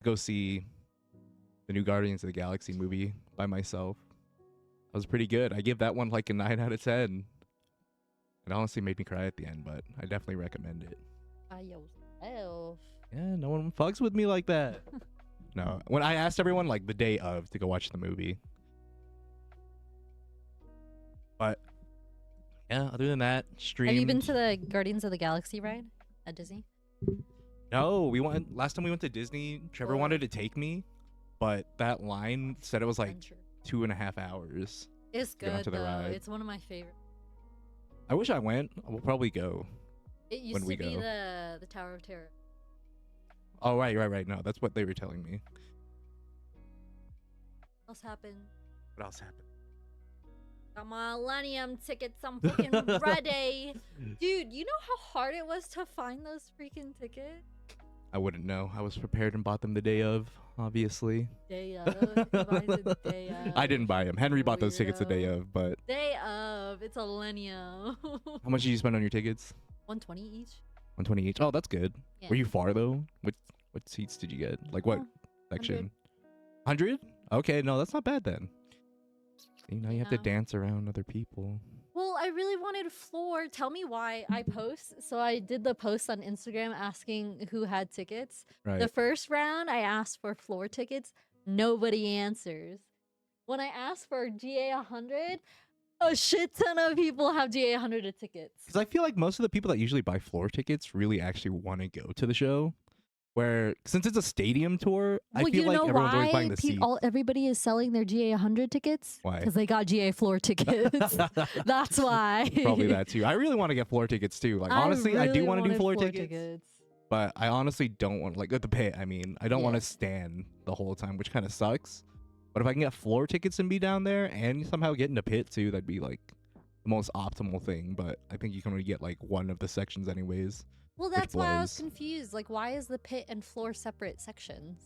go see the new Guardians of the Galaxy movie by myself. That was pretty good. I give that one like a 9 out of 10. It honestly made me cry at the end, but I definitely recommend it. By yourself. Yeah, no one fucks with me like that. No, when I asked everyone like the day of to go watch the movie. But yeah, other than that, stream. Have you been to the Guardians of the Galaxy ride at Disney? No, we went last time we went to Disney. Trevor wanted to take me, but that line said it was like Adventure. 2.5 hours. It's Go good to the though. ride. It's one of my favorite. I wish I went. We'll probably go. It used When to we be go. the Tower of Terror. Oh right. No, that's what they were telling me. What else happened? What else happened? Got my ILLENIUM tickets. I'm fucking ready. Dude, you know how hard it was to find those freaking tickets? I wouldn't know. I was prepared and bought them the day of, obviously. Day of. He buys it day of. I didn't buy them. Henry bought those tickets the day Weirdo. of, but Day of. It's ILLENIUM. how much did you spend on your tickets? 120 each. 120 each. Oh, that's good. Yeah. Were you far though? What seats did you get? Like what Oh, section? 100? Okay, no, that's not bad then. See, now you have to Yeah. dance around other people. Well, I really wanted floor. Tell me why I post. So I did the post on Instagram asking who had tickets. Right. The first round, I asked for floor tickets. Nobody answers. When I asked for GA 100, a shit ton of people have GA 100 tickets. Because I feel like most of the people that usually buy floor tickets really actually want to go to the show. Where since it's a stadium tour, I Well, feel you like know everyone's always why buying the seats. everybody is selling their GA 100 tickets? Why? Because they got GA floor tickets. That's why. Probably that too. I really want to get floor tickets too. Like honestly, I do really want to do wanted floor tickets, but I honestly don't want like at the pit. I mean, I don't want Yeah. to stand the whole time, which kind of sucks. But if I can get floor tickets and be down there and somehow get in the pit too, that'd be like the most optimal thing. But I think you can only get like one of the sections anyways. Well, that's why I was blows. confused. Like, why is the pit and floor separate sections?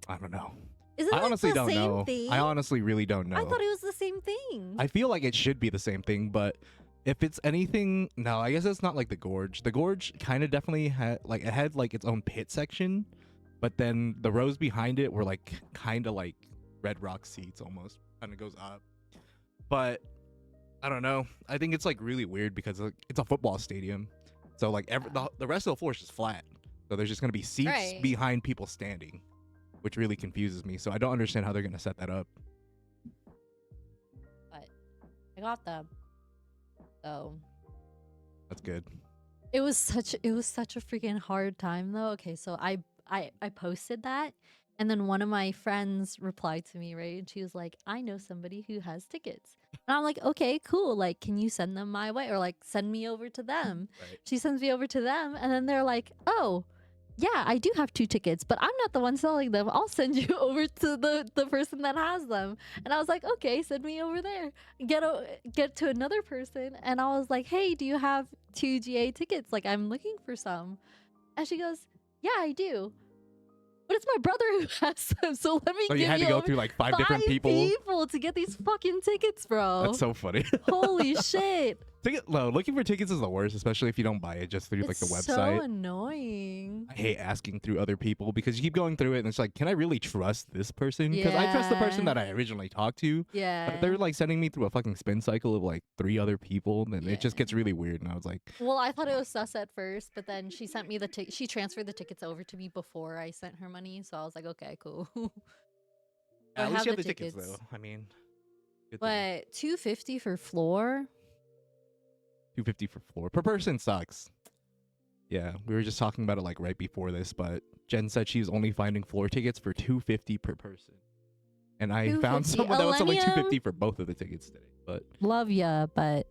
I don't know. Isn't I it honestly the don't same know. thing? I honestly really don't know. I thought it was the same thing. I feel like it should be the same thing, but if it's anything, no, I guess it's not like the gorge. The gorge kind of definitely had like it had like its own pit section, but then the rows behind it were like kind of like Red Rock seats almost, kind of goes up. But I don't know. I think it's like really weird because like, it's a football stadium, so like the rest of the floor is just flat. So there's just gonna be seats Right. behind people standing, which really confuses me. So I don't understand how they're gonna set that up. But I got them. So That's good. it was such a freaking hard time though. Okay, so I posted that, and then one of my friends replied to me, right? And she was like, I know somebody who has tickets. And I'm like, okay, cool. Like, can you send them my way, or like send me over to them? Right. She sends me over to them, and then they're like, oh, yeah, I do have 2 tickets, but I'm not the one selling them. I'll send you over to the person that has them. And I was like, okay, send me over there. Get to another person, and I was like, hey, do you have 2 GA tickets? Like, I'm looking for some. And she goes, yeah, I do. But it's my brother who has them, so let me So give you had to go over through like 5 different people. to get these fucking tickets, bro. That's so funny. Holy shit. Looking for tickets is the worst, especially if you don't buy it just through like the It's website. so annoying. I hate asking through other people because you keep going through it and it's like, can I really trust this person? Because I trust the person Yeah. that I originally talked to. Yeah. But if they're like sending me through a fucking spin cycle of like 3 other people, then it just Yeah. gets really weird. And I was like, Well, I thought it was sus at first, but then she sent me the she transferred the tickets over to me before I sent her money, so I was like, okay, cool. I at least have you have the the tickets tickets. though. I mean, good thing. But $250 for floor? $250 for floor per person sucks. Yeah, we were just talking about it like right before this, but Jen said she's only finding floor tickets for $250 per person. And I found $250. someone that was only ILLENIUM? $250 for both of the tickets today. But Love ya, but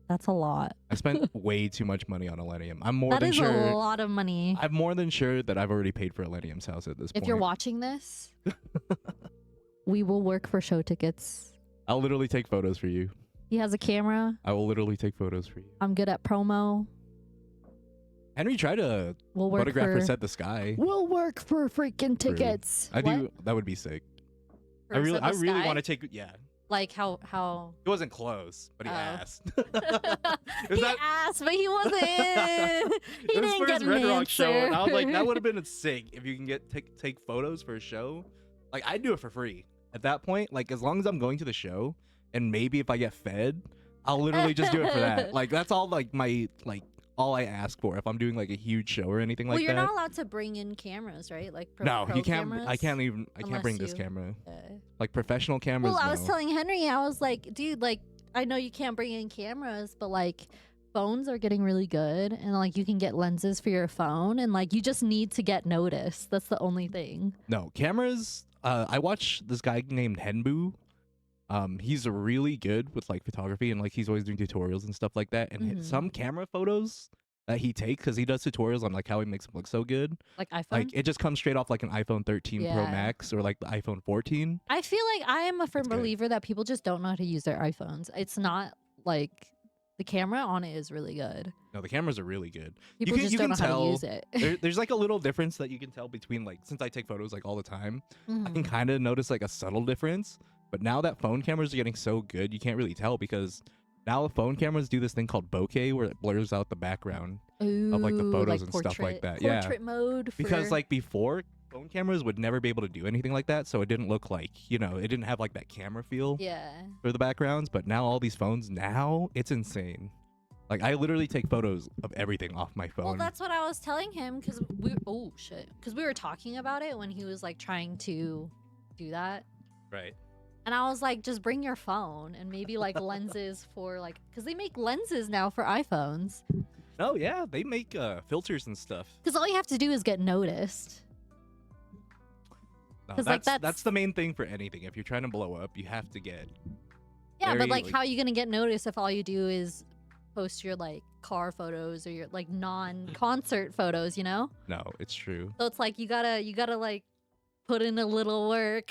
that's a lot. I spent way too much money on ILLENIUM. I'm more That than is sure. a lot of money. I'm more than sure that I've already paid for ILLENIUM's house at this point. If you're watching this, we will work for show tickets. I'll literally take photos for you. He has a camera. I will literally take photos for you. I'm good at promo. Henry tried to We'll work photograph for or set the sky. We'll work for freaking tickets. I What? do. That would be sick. For I really Set the want Sky? to take. Yeah, Like how He wasn't close, but he Oh. asked. he Is that- asked, but he wasn't. He It was didn't for get his an Red Rock show, and I was like, that answer. would have been sick if you can take photos for a show. Like, I'd do it for free at that point. Like, as long as I'm going to the show, and maybe if I get fed, I'll literally just do it for that. Like, that's all. Like all I ask for if I'm doing like a huge show or anything Well, like you're that. not allowed to bring in cameras, right? Like No, pro you can't. Cameras, I can't unless bring this you- camera. uh, Like professional cameras. Well, I was no. telling Henry, I was like, dude, like, I know you can't bring in cameras, but like, phones are getting really good, and like, you can get lenses for your phone, and like, you just need to get noticed. That's the only thing. No cameras. I watch this guy named Henbu. He's really good with like photography, and like he's always doing tutorials and stuff like that. And Mhm. some camera photos that he takes, because he does tutorials on like how he makes them look so good, Like iPhone. like it just comes straight off like an iPhone 13 Pro Yeah. Max or like the iPhone 14. I feel like I am a firm It's good. believer that people just don't know how to use their iPhones. It's not like the camera on it is really good. No, the cameras are really good. People can- just you don't can know how tell to use it. There's like a little difference that you can tell between like, since I take photos like all the time, I Mhm. can kind of notice like a subtle difference. But now that phone cameras are getting so good, you can't really tell, because now phone cameras do this thing called bokeh, where it blurs out the background of like the Ooh, photos like and stuff like that. Portrait mode. Because for- like before, phone cameras would never be able to do anything like that, so it didn't look like, it didn't have like that camera feel yeah. for the backgrounds. But now all these phones, now it's insane. Like, I literally take photos of everything off my phone. Well, that's what I was telling him because we were talking about it when he was like trying to do that, right. and I was like, just bring your phone and maybe like lenses for like, because they make lenses now for iPhones. Oh yeah, they make filters and stuff. Because all you have to do is get noticed. No, 'Cause, like, that's the main thing for anything. If you're trying to blow up, you have to get. Yeah, Very, but like, like- how are you gonna get noticed if all you do is post your like car photos or your like non-concert photos? You know. No, it's true. So it's like you gotta like put in a little work.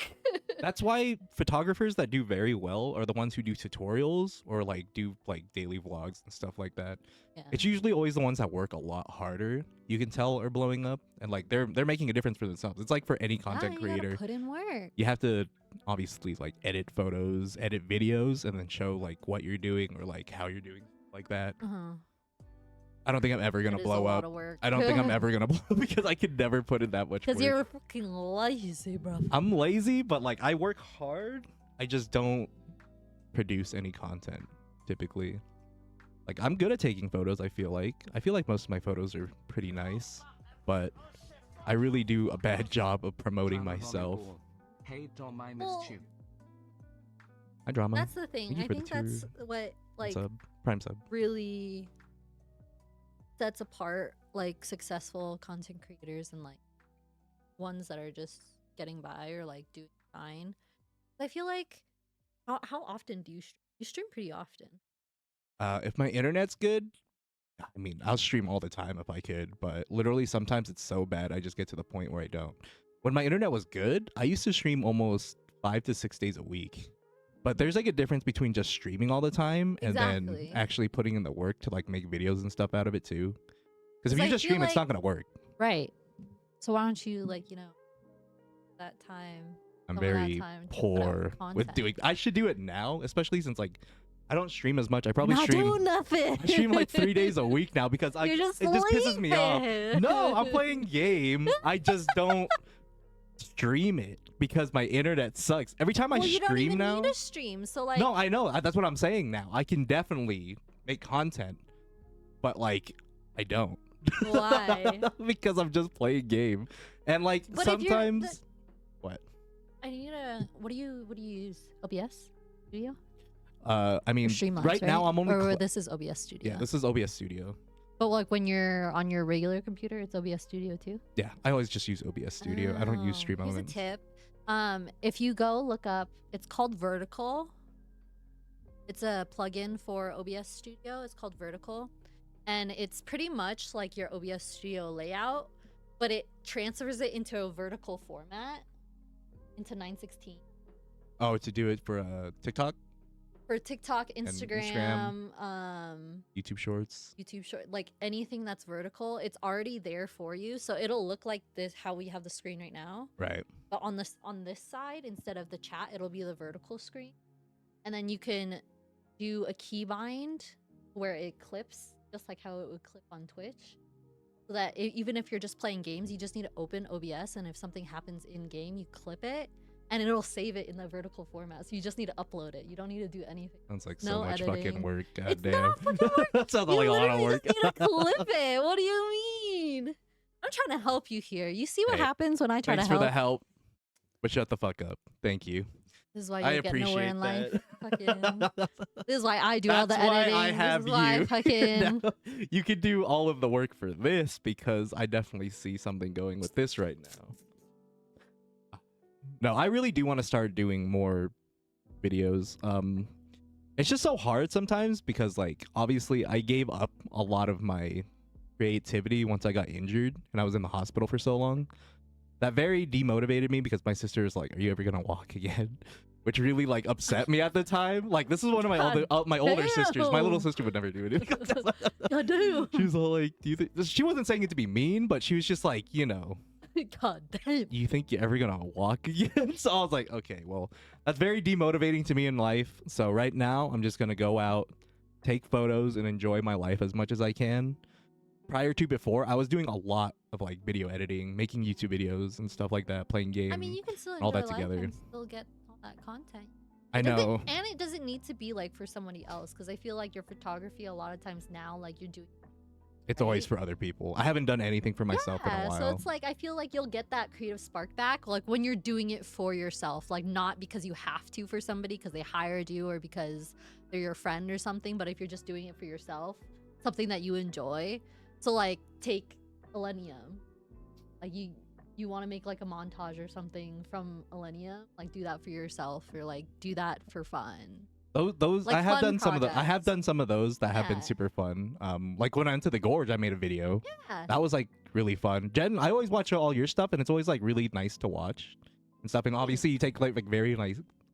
That's why photographers that do very well are the ones who do tutorials or like do like daily vlogs and stuff like that. Yeah. It's usually always the ones that work a lot harder. You can tell are blowing up, and like they're making a difference for themselves. It's like for any content Yeah, you gotta creator. put in work. You have to obviously like edit photos, edit videos, and then show like what you're doing or like how you're doing like that. Uh-huh. I don't think I'm ever gonna That is a blow lot up. of work. I don't think I'm ever gonna blow up because I could never put in that much work. Because you're fucking lazy, bro. I'm lazy, but like I work hard. I just don't produce any content typically. Like, I'm good at taking photos, I feel like most of my photos are pretty nice, but I really do a bad job of promoting myself. Hey Tom, I Well, missed you. Hi, drama. That's the thing. Thank you I for think the that's what like sub, prime sub. really sets apart like successful content creators and like ones that are just getting by or like doing fine. I feel like how often do you stream? You stream pretty often. If my internet's good, I mean, I'll stream all the time if I could, but literally sometimes it's so bad I just get to the point where I don't. When my internet was good, I used to stream almost 5 to 6 days a week. But there's like a difference between just streaming all the time and then Exactly. actually putting in the work to like make videos and stuff out of it too. Because if 'Cause you I just feel stream, it's not like- gonna work. Right. So why don't you like, that time? I'm some of that very time to put out poor with content. doing. I should do it now, especially since like I don't stream as much. I probably Not stream. doing nothing. I stream like 3 days a week now because You're just it just pisses me off. sleeping. No, I'm playing game. I just don't stream it because my internet sucks. Every time I Well, you don't stream even now. need a stream. So like, No, I know. That's what I'm saying now. I can definitely make content, but like I don't. Why? Because I'm just playing game, and like But if you're sometimes. What? I need a. What do you use? OBS Studio? I mean, Or Streamlabs, right now I'm only. Or this is OBS Studio. Yeah, this is OBS Studio. But like when you're on your regular computer, it's OBS Studio too. Yeah, I always just use OBS Studio. I don't use Oh, Stream here's Elements. a tip. If you go look up, it's called Vertical. It's a plugin for OBS Studio. It's called Vertical, and it's pretty much like your OBS Studio layout, but it transfers it into a vertical format, into 916 Oh, to do it for TikTok, for TikTok, Instagram. Instagram, YouTube Shorts. YouTube short, like anything that's vertical, it's already there for you. So it'll look like this, how we have the screen right now. Right. But on this side, instead of the chat, it'll be the vertical screen. and then you can do a keybind where it clips, just like how it would clip on Twitch. So that even if you're just playing games, you just need to open OBS, and if something happens in game, you clip it, and it'll save it in the vertical format. So you just need to upload it. You don't need to do anything. Sounds like No so much editing. fucking work. God It's damn. not fucking work. That sounds You like a lot of literally work. just need to clip it. What do you mean? I'm trying to help you here. You see what Hey, happens when I try Thanks to for help? the help, but shut the fuck up. Thank you. This is why I you get nowhere appreciate in life. that. Fucking. This is why I do all the That's why editing. I have this is why you. fucking. Now, you could do all of the work for this because I definitely see something going with this right now. No, I really do want to start doing more videos. It's just so hard sometimes because, like, obviously I gave up a lot of my creativity once I got injured and I was in the hospital for so long. That very demotivated me because my sister is like, "Are you ever gonna walk again?" Which really like upset me at the time. Like, this is one of my older sisters. My little sister would never do it. God damn. She was all like, "Do you think?" She wasn't saying it to be mean, but she was just like, you know, God damn. "You think you're ever gonna walk again?" So I was like, okay, well, that's very demotivating to me in life. So right now, I'm just gonna go out, take photos, and enjoy my life as much as I can. Before, I was doing a lot of like video editing, making YouTube videos and stuff like that, playing games. I mean, you can still enjoy all that life together. and still get all that content. I know. And it doesn't need to be like for somebody else, because I feel like your photography a lot of times now, like you're doing. It's always for other people. I haven't done anything for myself in a while. So it's like I feel like you'll get that creative spark back, like when you're doing it for yourself, like not because you have to for somebody because they hired you or because they're your friend or something, but if you're just doing it for yourself, something that you enjoy. So like take ILLENIUM, like you want to make like a montage or something from ILLENIUM, like do that for yourself or like do that for fun. Those Like I have fun done some of the I have projects. done some of those that have Yeah. been super fun. Like when I went to the gorge, I made a video. Yeah. That was like really fun. Jen, I always watch all your stuff and it's always like really nice to watch and stuff. And obviously you take like very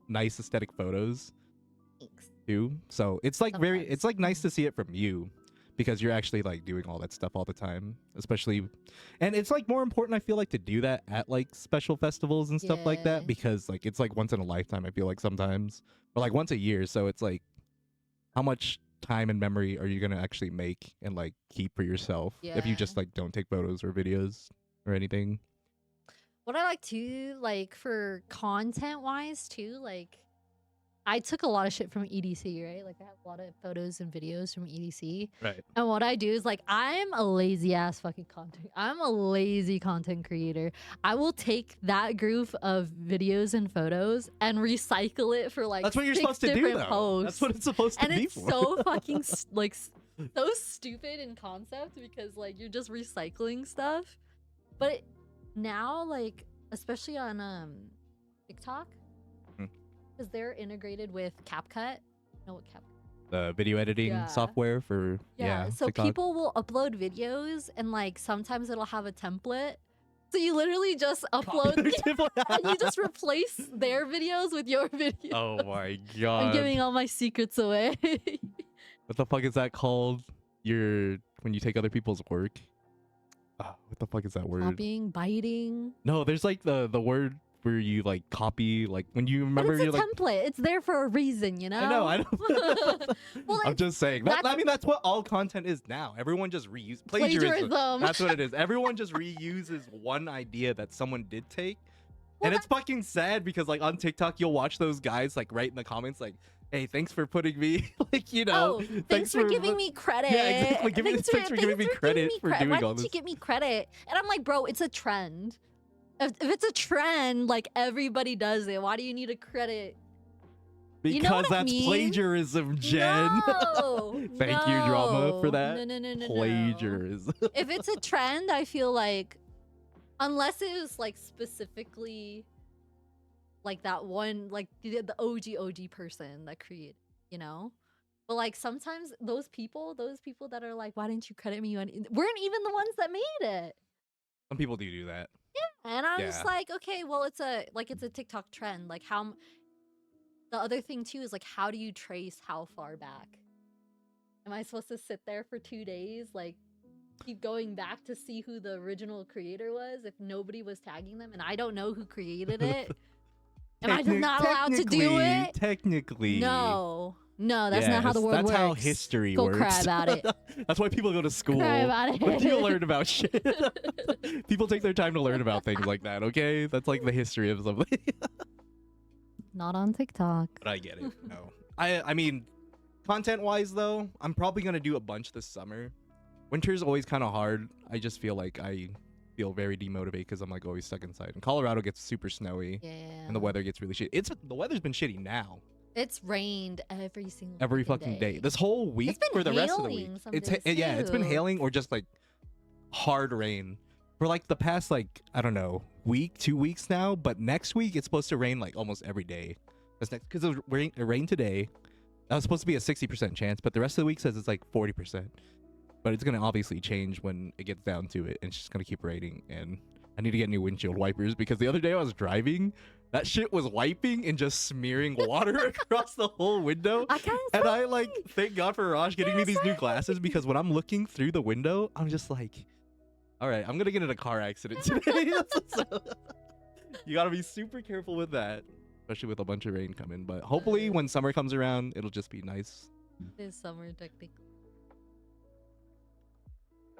nice aesthetic photos Thanks. too. So it's like Sometimes. it's like nice to see it from you because you're actually like doing all that stuff all the time, especially, and it's like more important I feel like to do that at like special festivals and stuff like that Yeah. because like it's like once in a lifetime I feel like sometimes, or like once a year. So it's like how much time and memory are you gonna actually make and like keep for yourself if you Yeah. just like don't take photos or videos or anything. What I like too, like for content wise too, like I took a lot of shit from EDC, right? Like I have a lot of photos and videos from EDC. Right. And what I do is like I'm a lazy ass fucking content. I'm a lazy content creator. I will take that group of videos and photos and recycle it for like That's what you're 6 supposed to do different though. posts. That's what it's supposed to And be it's for. so fucking so stupid in concept because like you're just recycling stuff. But now like especially on TikTok, Hmm. because they're integrated with CapCut. You know what CapCut? The video editing Yeah. software for So TikTok. people will upload videos and like sometimes it'll have a template. So you literally just upload and you just replace their videos with your video. Oh my god. I'm giving all my secrets away. What the fuck is that called? When you take other people's work. What the fuck is that word? Copying, biting. No, there's like the word where you like copy, like when you But remember it's a you're like template. It's there for a reason, you know? I know. Well, I'm like, just saying. I mean that's what all content is now. Everyone just reuses plagiarism. That's what it is. Everyone just reuses one idea that someone did take. Well, And it's fucking sad because like on TikTok you'll watch those guys like write in the comments like, "Hey, thanks for putting me like, you know, Oh, thanks for giving me credit. Yeah, exactly. Thanks for giving me credit for doing Why all didn't this." you give me credit? And I'm like, bro, it's a trend. If it's a trend, like everybody does it. Why do you need a credit? Because You know what I that's mean? plagiarism, Jen. No, Thank you, drama, for that. No. Plagiarism. If it's a trend, I feel like, unless it was like specifically like that one, like the OG person that created, you know? But like sometimes those people that are like, why didn't you credit me? Weren't even the ones that made it. Some people do that. And I'm just Yeah. like, okay, well, it's a TikTok trend. Like how the other thing too is like, how do you trace how far back? Am I supposed to sit there for 2 days, like keep going back to see who the original creator was if nobody was tagging them and I don't know who created it? Am I just not allowed to do it? Technically. No. No, that's not how the world that's works. how history Go works. cry about it. That's why people go to school. Cry about When people it. learn about shit. People take their time to learn about things like that, okay? That's like the history of something. Not on TikTok. But I get it. No. I mean, content-wise, though, I'm probably going to do a bunch this summer. Winter's always kind of hard. I just feel like I feel very demotivated because I'm like always stuck inside. And Colorado gets super snowy. Yeah. And the weather gets really shitty. The weather's been shitty now. It's rained every fucking day. This whole week for the rest of the week. It's been hailing or just like hard rain for like the past like I don't know week, 2 weeks now. But next week it's supposed to rain like almost every day. Because it rained today. That was supposed to be a 60% chance, but the rest of the week says it's like 40%. But it's gonna obviously change when it gets down to it, and it's just gonna keep raining. And I need to get new windshield wipers because the other day I was driving. That shit was wiping and just smearing water across the whole window. And I like, thank God for Raj getting me these new glasses because when I'm looking through the window, I'm just like, all right, I'm going to get in a car accident today. So, you got to be super careful with that, especially with a bunch of rain coming. But hopefully when summer comes around, it'll just be nice. It's summer technically.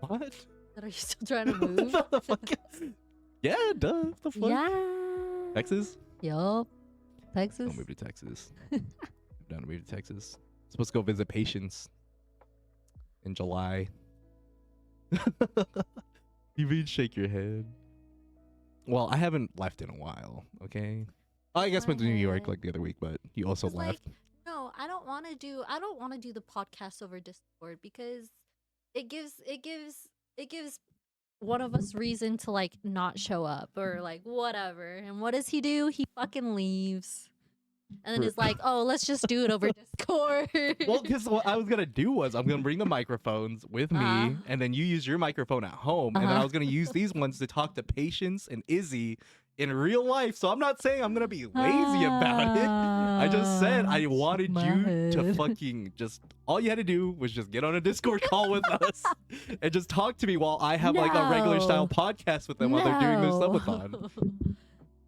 What? Are you still trying to move? The fuck? Yeah, duh. The fuck? Yeah. Texas? Yup. Texas. Don't move to Texas. Don't move to Texas. Supposed to go visit patients in July. You mean shake your head? Well, I haven't left in a while. Okay. I guess went to New York like the other week, but you also left. Like, no, I don't want to do the podcast over Discord because it gives one of us reason to like not show up or like whatever. And what does he do? He fucking leaves. And then it's like, oh, let's just do it over Discord. Well, because what I was going to do was I'm going to bring the microphones with me and then you use your microphone at home. And then I was going to use these ones to talk to Patience and Izzy in real life. So I'm not saying I'm going to be lazy about it. I just said I wanted you to fucking just, all you had to do was just get on a Discord call with us and just talk to me while I have like a regular style podcast with them while they're doing their subathon.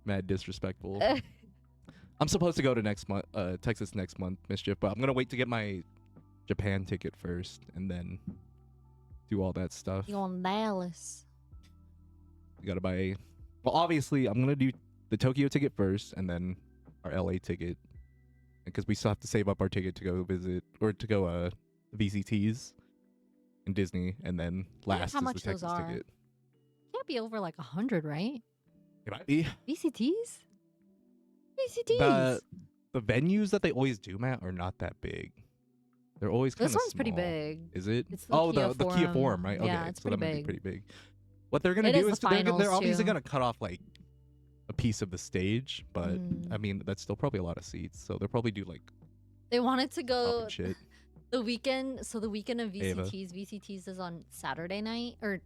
Mad disrespectful. I'm supposed to go to Texas next month, Mischief, but I'm going to wait to get my Japan ticket first and then do all that stuff. You on Dallas. You got to buy... Well, obviously, I'm going to do the Tokyo ticket first and then our LA ticket. Because we still have to save up our ticket to go visit... Or to go VCTs in Disney. And then last is the Texas ticket. Can't be over like 100, right? It might be. VCTs? VCTs. The venues that they always do, Matt, are not that big. They're always kind of small. This one's pretty big. Is it? It's the Kia Forum, right? Yeah, okay, it's so pretty that might be big. pretty big. What they're gonna do is they're obviously too. gonna cut off like a piece of the stage, but I mean that's still probably a lot of seats, so they'll probably do like. They wanted to go shit. the weekend. So the weekend of VCTs. Ava. VCTs is on Saturday night, or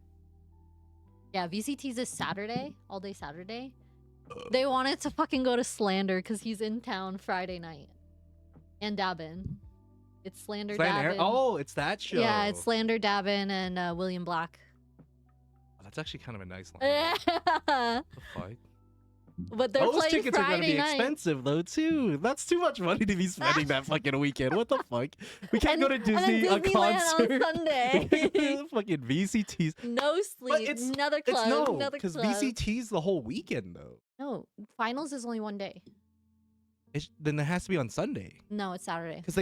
yeah, VCTs is Saturday, all day Saturday. They wanted to fucking go to Slander because he's in town Friday night. And Dabin. It's Slander Dabin. Oh, it's that show. Yeah, it's Slander Dabin and William Black. Oh, that's actually kind of a nice line. What the fuck? But they're Those playing tickets Friday are gonna be night. expensive though too. That's too much money to be spending that fucking weekend. What the fuck? We can't go to Disney, a concert. On Sunday. Fucking VCTs. No sleep. Another club. Another because club. VCT's the whole weekend though. No, finals is only one day. Then it has to be on Sunday. No, it's Saturday. Because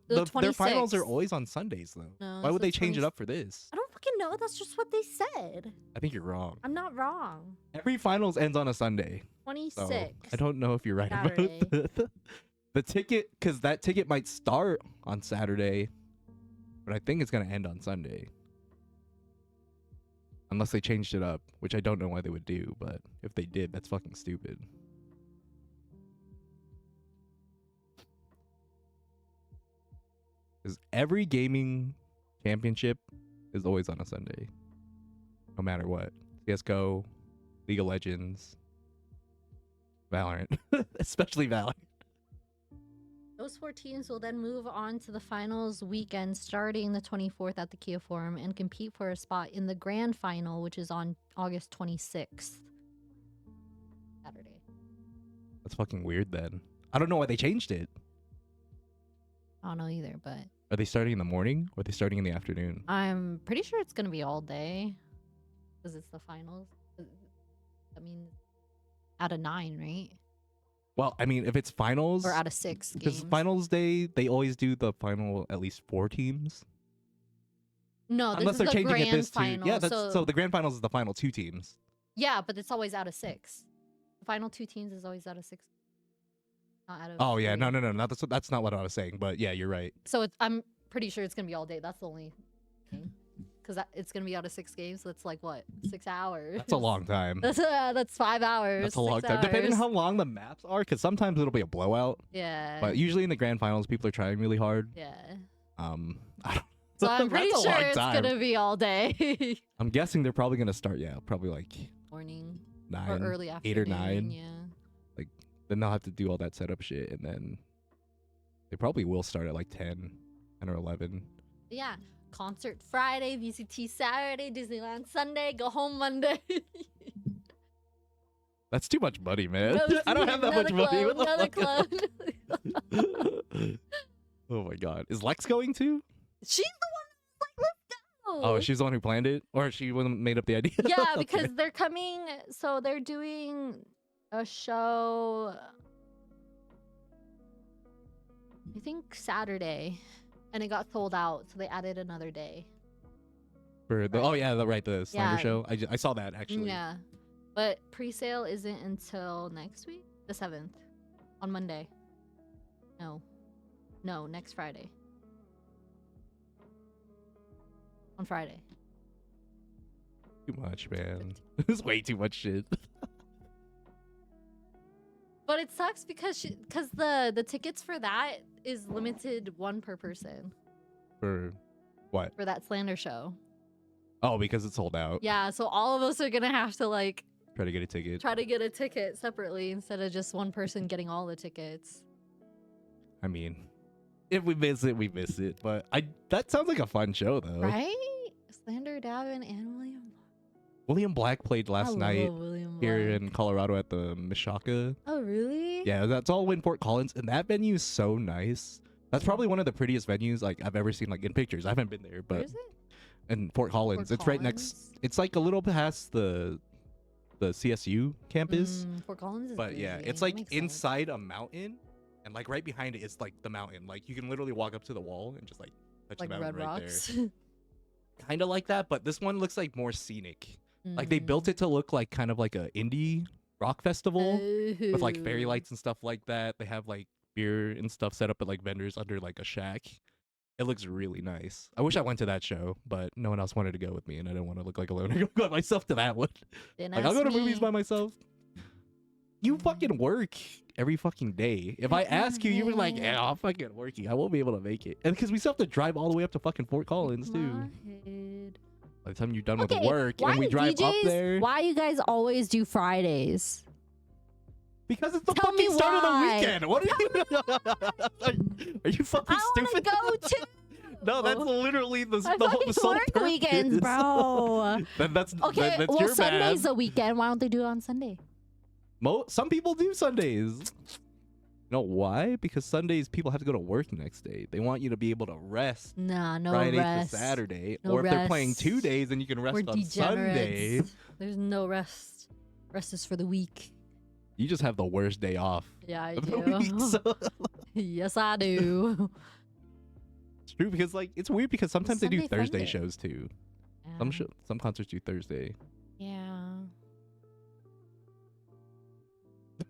their finals are always on Sundays though. No, why would they change it up for this? I don't fucking know. That's just what they said. I think you're wrong. I'm not wrong. Every finals ends on a Sunday. 26. So I don't know if you're right Saturday. about the ticket, because that ticket might start on Saturday, but I think it's gonna end on Sunday. Unless they changed it up, which I don't know why they would do, but if they did, that's fucking stupid. Because every gaming championship is always on a Sunday. No matter what. CSGO, League of Legends, Valorant. Especially Valorant. Those 4 teams will then move on to the finals weekend starting the 24th at the Kia Forum and compete for a spot in the grand final, which is on August 26th. Saturday. That's fucking weird then. I don't know why they changed it. I don't know either, but Are they starting in the morning or are they starting in the afternoon? I'm pretty sure it's gonna be all day because it's the finals. I mean, out of 9, right? Well, I mean, if it's finals, Or out of 6 because games. finals day, they always do the final at least 4 teams. No, this Unless is they're the changing grand it this final. too. Yeah, so the grand finals is the final 2 teams. Yeah, but it's always out of 6. The final 2 teams is always out of 6. Not out of Oh yeah, 3. no. That's not what I was saying. But yeah, you're right. So I'm pretty sure it's gonna be all day. That's the only thing, because it's gonna be out of 6 games. So it's like what, 6 hours? That's a long time. That's 5 hours. That's a long 6 time. Depending on hours. how long the maps are, because sometimes it'll be a blowout. Yeah. But usually in the grand finals, people are trying really hard. Yeah. I don't. So I'm pretty That's a sure long it's time. gonna be all day. I'm guessing they're probably gonna start. Yeah, probably like Morning 9 or early afternoon. 8 or 9. Yeah. Then they'll have to do all that setup shit, and then they probably will start at like 10 or 11. Yeah. Concert Friday, VCT Saturday, Disneyland Sunday, go home Monday. That's too much money, man. Go I don't see have that much money. What the another fuck? club. Oh my god, is Lex going too? She's the one that's like, let's go. Oh, she's the one who planned it, or she made up the idea. Yeah, Okay. because they're coming. So they're doing a show, I think Saturday, and it got sold out. So they added another day. For the the Slander Yeah. show. I saw that actually. Yeah, but pre-sale isn't until next week, the 7th, on Monday. No, next Friday. On Friday. Too much, man. It's way too much shit. But it sucks because the tickets for that is limited 1 per person For what? for that Slander show. Oh, because it's sold out. Yeah, so all of us are gonna have to like Try to get a ticket. try to get a ticket separately instead of just one person getting all the tickets. I mean, if we miss it, we miss it. But that sounds like a fun show though. Right? Slander, Davin, and William. William Black played last I night love William here Black. in Colorado at the Mishaka. Oh, really? Yeah, that's all in Fort Collins, and that venue is so nice. That's probably one of the prettiest venues like I've ever seen, like in pictures. I haven't been there, Where but is it? in Fort Collins, Fort it's right next. It's like a little past the CSU campus. Fort Collins is But yeah, busy. it's That like makes sense. inside a mountain, and like right behind it is like the mountain. Like you can literally walk up to the wall and just like touch like the mountain Red right Rocks. there. Kind of like that, but this one looks like more scenic. Like they built Mm. it to look like kind of like a indie rock festival with like fairy Ooh. lights and stuff like that. They have like beer and stuff set up at like vendors under like a shack. It looks really nice. I wish I went to that show, but no one else wanted to go with me, and I didn't want to look like a loner. Go by myself to that one. Didn't Like I'll go ask to movies me. by myself. You fucking work every fucking day. If I ask you, you were like, "Yeah, I'm fucking working. I won't be able to make it." And because we still have to drive all the way up to fucking Fort Collins too. My head. By the time you're done with Okay, work why and we do drive up DJs there, Why you guys always do Fridays? because it's the Tell me fucking start of the why. weekend. What are you? Are you fucking I want to stupid? go too. No, that's literally the I the whole fucking sole work purpose. weekends, bro. Then that's Okay, that's well, your Sunday's bad. a weekend. Why don't they do it on Sunday? Some people do Sundays. You know why? Because Sundays people have to go to work the next day. They want you to be able to rest Nah, no Friday rest. to Saturday. No Or if they're playing rest. 2 days, then you can rest We're on Sunday. degenerates. There's no rest. Rest is for the weak. You just have the worst day off Yeah, I of the week. do. So Yes, I do. it's true because like it's weird because sometimes they do Sunday Thursday Funday. shows too. Yeah. Some concerts do Thursday. Yeah.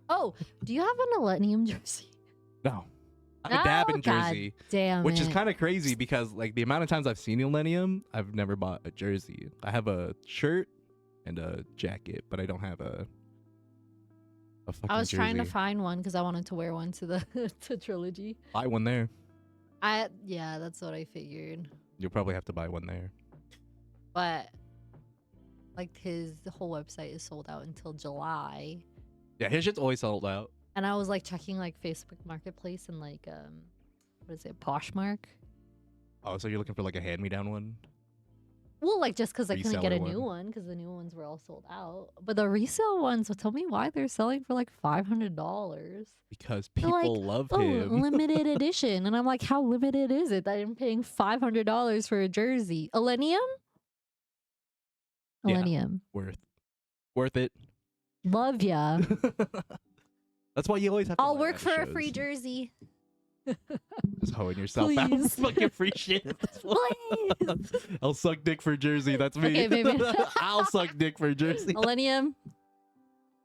Oh, do you have an ILLENIUM jersey? No. I have a dab in Oh, God jersey. Damn Which is it. kind of crazy because like the amount of times I've seen ILLENIUM, I've never bought a jersey. I have a shirt and a jacket, but I don't have a fucking I was trying to jersey. find one because I wanted to wear one to the to Trilogy. Buy one there. Yeah, that's what I figured. You'll probably have to buy one there. But like his whole website is sold out until July. Yeah, his shit's always sold out. And I was like checking like Facebook Marketplace and like what is it, Poshmark? Oh, so you're looking for like a hand-me-down one? Well, like just because I couldn't get reseller a new one. one because the new ones were all sold out. But the resale ones, well, tell me why they're selling for like $500. Because They're like, people love oh, him. limited edition. And I'm like, how limited is it that I'm paying $500 for a jersey? ILLENIUM? Yeah. ILLENIUM. Worth it. Love ya. That's why you always have to I'll buy work at for a shows. free jersey. Just hoeing yourself out. Please. Fucking free shit. Please. I'll suck dick for jersey. That's me. Okay, maybe. I'll suck dick for jersey. ILLENIUM,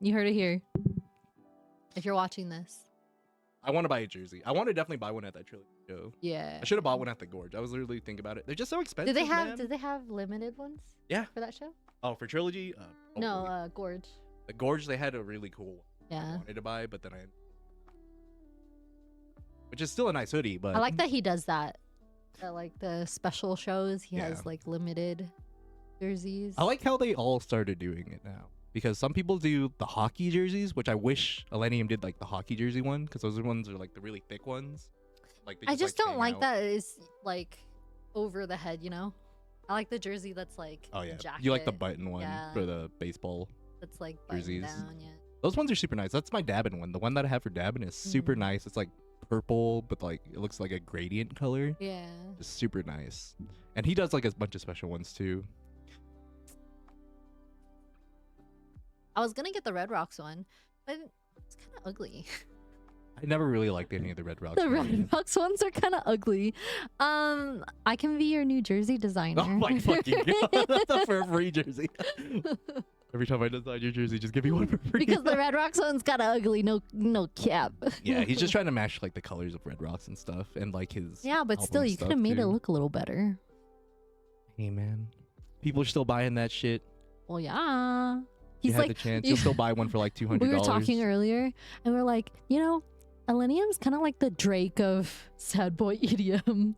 you heard it here. If you're watching this. I want to buy a jersey. I want to definitely buy one at that Trilogy show. Yeah. I should have bought one at the Gorge. I was literally thinking about it. They're just so expensive. Did they have limited ones? Yeah. For that show? Oh, for Trilogy? No, Gorge. The Gorge, they had a really cool one. I Yeah. wanted to buy, but then which is still a nice hoodie, but I like that he does that. At like the special shows, he Yeah. has like limited jerseys. I like how they all started doing it now. Because some people do the hockey jerseys, which I wish ILLENIUM did like the hockey jersey one, because those ones are like the really thick ones. Like they I just don't hang like out. that it's like over the head, you know? I like the jersey that's like Oh yeah, jacket. you like the button one Yeah. for the baseball. That's like buttoned jerseys. down, yeah. Those ones are super nice. That's my dabbing one. The one that I have for dabbing is super Mhm. nice. It's like purple, but like it looks like a gradient color. Yeah. It's super nice. And he does like a bunch of special ones too. I was gonna get the Red Rocks one, but it's kind of ugly. I never really liked any of the Red Rocks. The ones. Red Rocks ones are kind of ugly. I can be your New Jersey designer. Oh my fucking god! For a free jersey. Every time I design your jersey, just give me one for free. Because the Red Rocks one's kind of ugly. No cap. Yeah, he's just trying to match like the colors of Red Rocks and stuff, and like his. Yeah, but album still, you could have stuff, made it too. look a little better. Hey man, people are still buying that shit. Well, yeah. You He's had like, the chance, you'll still buy one for like $200. we were talking earlier, and we are like, you know, ILLENIUM's kind of like the Drake of sad boy EDM.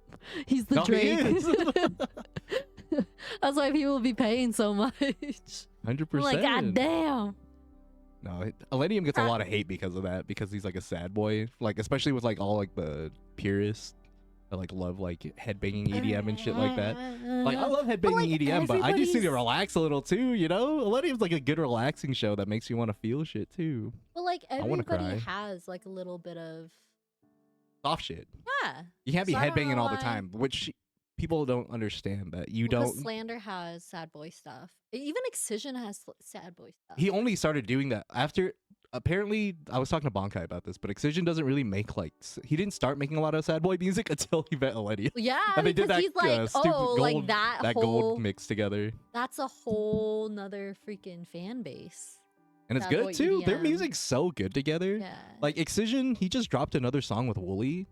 He's the No, he Drake. is. That's why people will be paying so much. 100%. I'm like, God damn. No, ILLENIUM gets a lot of hate because of that, because he's like a sad boy, like especially with like all like the purists that like love like headbanging EDM and shit like that. Like I love headbanging like, EDM, but I just need to everybody's- relax a little too, you know? ILLENIUM's like a good relaxing show that makes you want to feel shit too. But like wanna everybody cry. has like a little bit of Soft shit. yeah. You can't be So I don't headbanging know all the why- time, which people don't understand that you Because don't. Slander has sad boy stuff. Even Excision has sad boy stuff. He only started doing that after. Apparently, I was talking to Bonkai about this, but Excision doesn't really make like. He didn't start making a lot of sad boy music until he met ILLENIUM. Yeah, And they because did that he's like, stupid oh, gold, like that that whole. gold mix together, That's a whole nother freaking fan base. and it's Sad boy good too. Their EDM. music's so good together. Yeah. Like Excision, he just dropped another song with Wooly,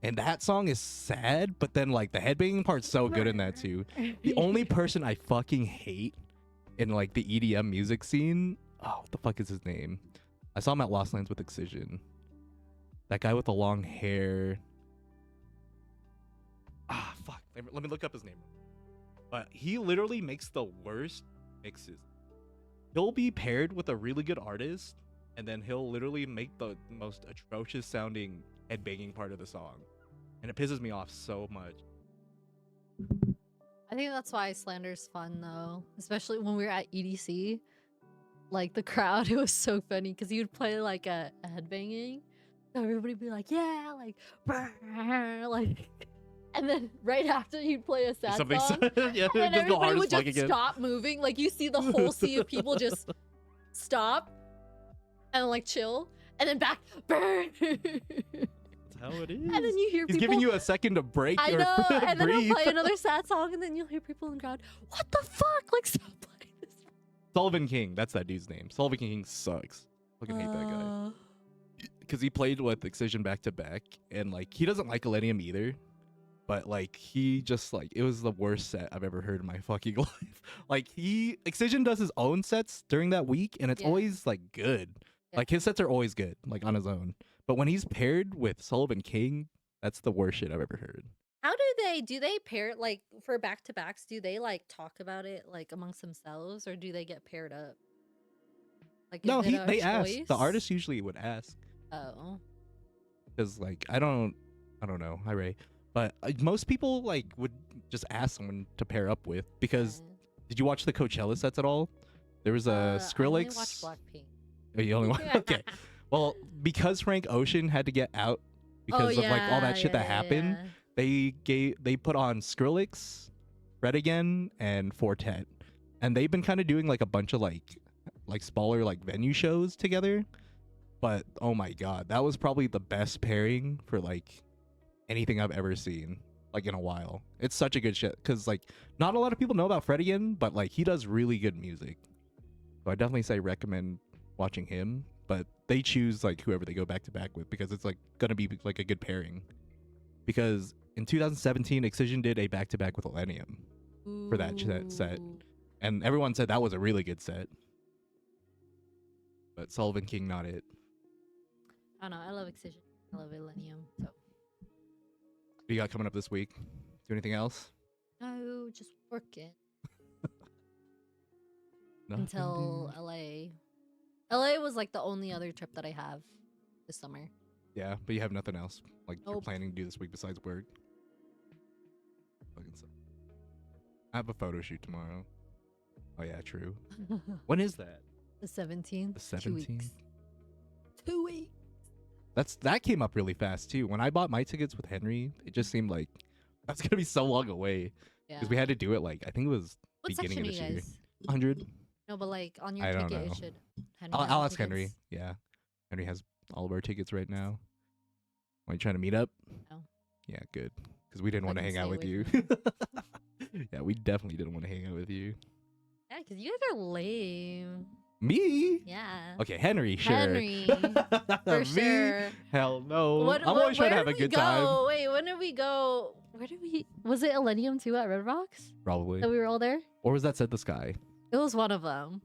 and that song is sad, but then like the headbanging part's so good in that too. The only person I fucking hate in like the EDM music scene, oh, what the fuck is his name? I saw him at Lost Lands with Excision. That guy with the long hair. Ah, fuck. Let me look up his name. But he literally makes the worst mixes. He'll be paired with a really good artist, and then he'll literally make the most atrocious sounding headbanging part of the song. And it pisses me off so much. I think that's why Slander's fun though, especially when we were at EDC. Like the crowd, it was so funny because he would play like a headbanging, so everybody would be like, "Yeah," like, "Brr," like, and then right after he'd play a sad Something song, yeah, and just go everybody hard would as fuck just again. stop moving. Like you see the whole sea of people just stop and like chill, and then back, "Brr." That's how it is. And then you hear He's people. giving you a second to break I or know, and then he'll breathe. play another sad song, and then you'll hear people in the crowd. What the fuck? Like stop playing this. Sullivan King, that's that dude's name. Sullivan King sucks. Fucking hate that guy. Because he played with Excision back to back, and like he doesn't like ILLENIUM either. But like he just like it was the worst set I've ever heard in my fucking life. Like Excision does his own sets during that week, and it's Yeah. always like good. Yeah. Like his sets are always good, like on his own. But when he's paired with Sullivan King, that's the worst shit I've ever heard. How do they pair like for back to backs? Do they like talk about it like amongst themselves, or do they get paired up? Like No, is it a they ask. choice? The artist usually would ask. Oh, Because like I don't know. Hi Ray. But most people like would just ask someone to pair up with because did you watch the Coachella sets at all? There was a I only watched Skrillex. Blackpink. Oh, you only watch? Okay. Well, because Frank Ocean had to get out because of like all that shit that happened, they put on Skrillex, Red Again, and Fortet, and they've been kind of doing like a bunch of like smaller like venue shows together. But oh my god, that was probably the best pairing for like anything I've ever seen like in a while. It's such a good shit because like not a lot of people know about Fred again, but like he does really good music. So I definitely say recommend watching him. But they choose like whoever they go back to back with because it's like gonna be like a good pairing. Because in 2017, Excision did a back to back with ILLENIUM for that set, and everyone said that was a really good set. But Sullivan King, not it. I don't know. I love Excision. I love ILLENIUM. So. What you got coming up this week? Do anything else? No, just working. Nothing, Until dude. LA. LA was like the only other trip that I have this summer. Yeah, but you have nothing else like you're Nope. planning to do this week besides work. Fucking suck. I have a photo shoot tomorrow. Oh yeah, true. When is that? The 17th. The 2 17th. weeks. 2 weeks. That came up really fast too. When I bought my tickets with Henry, it just seemed like that's gonna be so long away Yeah. because we had to do it like I think it was What beginning section of are this you year. guys? 100. No, but like on your I don't ticket, know. it should. I'll ask Henry. Yeah, Henry has all of our tickets right now. Are you trying to meet up? No. Yeah, good. Because we didn't I want to can hang out stay with away you. from Yeah, we definitely didn't want to hang out with you. Yeah, because you guys are lame. Me? Yeah. Okay, Henry, sure. Henry, for Me? sure. Hell no. What, I'm always trying to have a good time. Wait, when did we go? Where did we? Was it ILLENIUM too at Red Rocks? Probably. That we were all there? Or was that Set the Sky? It was one of them.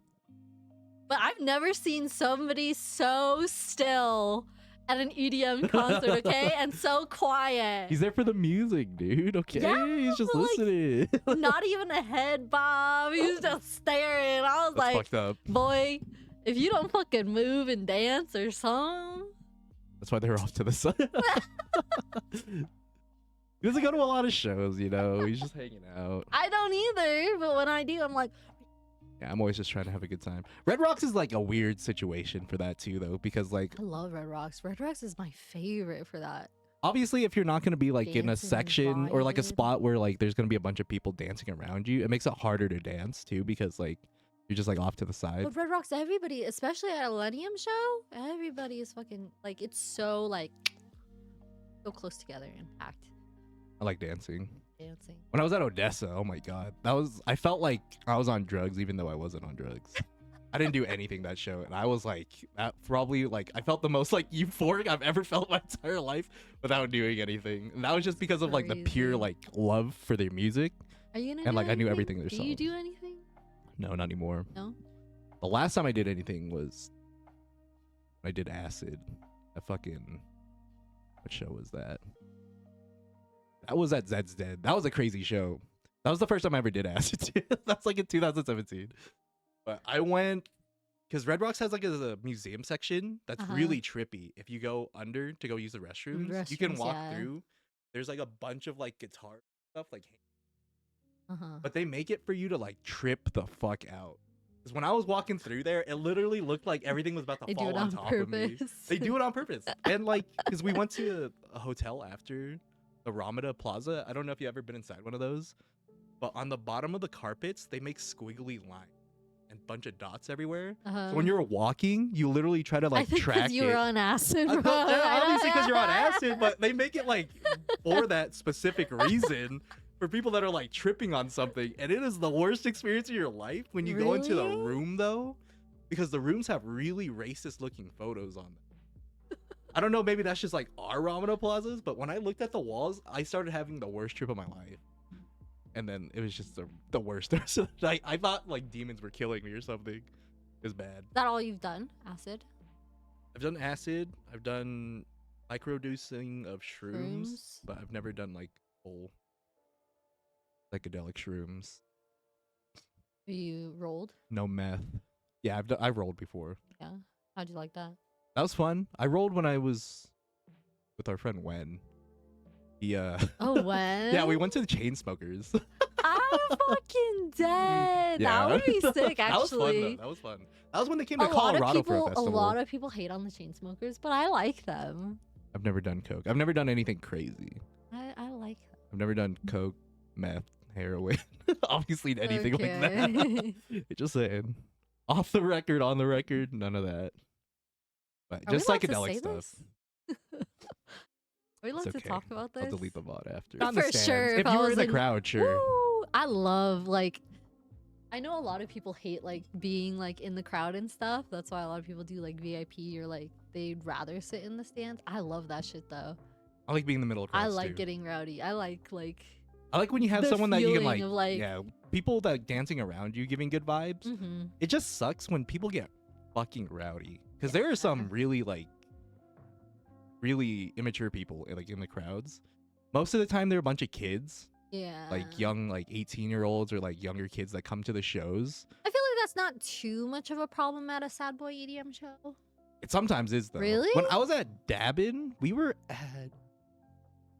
But I've never seen somebody so still at an EDM concert, okay? And so quiet. He's there for the music, dude. Okay, Yeah, he's just but, like, listening. Not even a head bob. He was just staring. I was That's like, fucked up. boy, if you don't fucking move and dance or something. That's why they're off to the side. He doesn't go to a lot of shows, you know. He's just hanging out. I don't either, but when I do, I'm like, Yeah, I'm always just trying to have a good time. Red Rocks is like a weird situation for that too, though, because like I love Red Rocks. Red Rocks is my favorite for that. obviously if you're not going to be like in a Dancing section or like a vibe. spot where like there's going to be a bunch of people dancing around you, it makes it harder to dance too because like you're just like off to the side. But Red Rocks, everybody, especially at a ILLENIUM show, everybody is fucking like it's so like so close together and packed I like dancing. dancing. When I was at Odessa, oh my god, I felt like I was on drugs even though I wasn't on drugs. I didn't do anything that show, and I was like, that probably like I felt the most like euphoric I've ever felt my entire life without doing anything, and that was just because of like the pure Crazy. like love for their music. Are you gonna? And, do like, I knew anything? everything their Do you songs. do anything? No, not anymore. No. The last time I did anything was I did acid. A fucking what show was that? That was at Zed's Dead. That was a crazy show. That was the first time I ever did acid. That's like in 2017. But I went because Red Rocks has like a museum section that's really trippy. If you go under to go use the restrooms, you can Restrooms, walk yeah. through. There's like a bunch of like guitar stuff, like, Uh-huh. but they make it for you to like trip the fuck out. Because when I was walking through there, it literally looked like everything was about to They do fall it on on top of me. purpose. They do it on purpose. And like, because we went to a hotel after the Ramada Plaza. I don't know if you've ever been inside one of those, but on the bottom of the carpets, they make squiggly lines and bunch of dots everywhere. So when you're walking, you literally try to I like think track you it. were on acid, I bro. thought- yeah, I don't- obviously because you're on acid, but they make it like for that specific reason for people that are like tripping on something, and it is the worst experience of your life when you go into the Really? room though, because the rooms have really racist looking photos on them. I don't know, maybe that's just like our Ramada plazas, but when I looked at the walls, I started having the worst trip of my life. And then it was just the worst. I thought like demons were killing me or something. It was bad. Is that all you've done? Acid? I've done acid. I've done microdosing of shrooms, Shrooms? but I've never done like full psychedelic shrooms. You rolled? No meth. Yeah, I've rolled before. Yeah. How'd you like that? That was fun. I rolled when I was with our friend Wen. He Oh, when? yeah, we went to the chain smokers. I'm fucking dead. Yeah. That would be sick, That was fun though. actually. That was fun. That was when they came to A lot of Colorado for a people, festival. a lot of people hate on the chain smokers, but I like them. I've never done coke. I've never done anything crazy. I like them. I've never done coke, meth, heroin. Obviously anything like that. Okay. Just saying. Off the record, on the record, none of that. But Are we just allowed to psychedelic say stuff. this? Are we allowed It's to okay. talk about this? I'll delete the VOD after. For Not in the stands. sure, If if I you were was in the in- crowd, sure. Woo! I love, like, I know a lot of people hate like being like in the crowd and stuff. That's why a lot of people do like VIP or like they'd rather sit in the stands. I love that shit though. I like being in the middle of crowds I like too. getting rowdy. I like I like when you have the someone that you can feeling like, of, like- yeah, people that dancing around you giving good vibes. mm-hmm. It just sucks when people get fucking rowdy because there are some really really immature people like in the crowds. Most of the time they're a bunch of kids, Yeah. like young like 18-year-olds or like younger kids that come to the shows. I feel like that's not too much of a problem at a sad boy EDM show. It sometimes is though. Really? When I was at Dabin, we were at,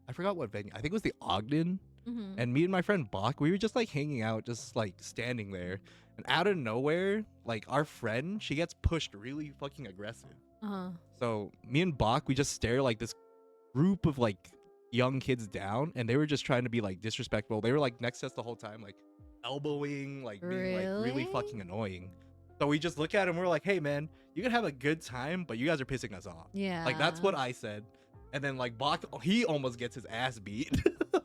I forgot what venue. I think it was the Ogden. Mm-hmm. And me and my friend Bach, we were just like hanging out, just like standing there. And out of nowhere, like our friend, she gets pushed really fucking aggressive. Uh-huh. So me and Bach, we just stare like this group of like young kids down, and they were just trying to be like disrespectful. They were like next to us the whole time, like elbowing, like being like really Really? fucking annoying. So we just look at him, we're like, hey man, you can have a good time, but you guys are pissing us off. Yeah. Like that's what I said. And then like Bach, he almost gets his ass beat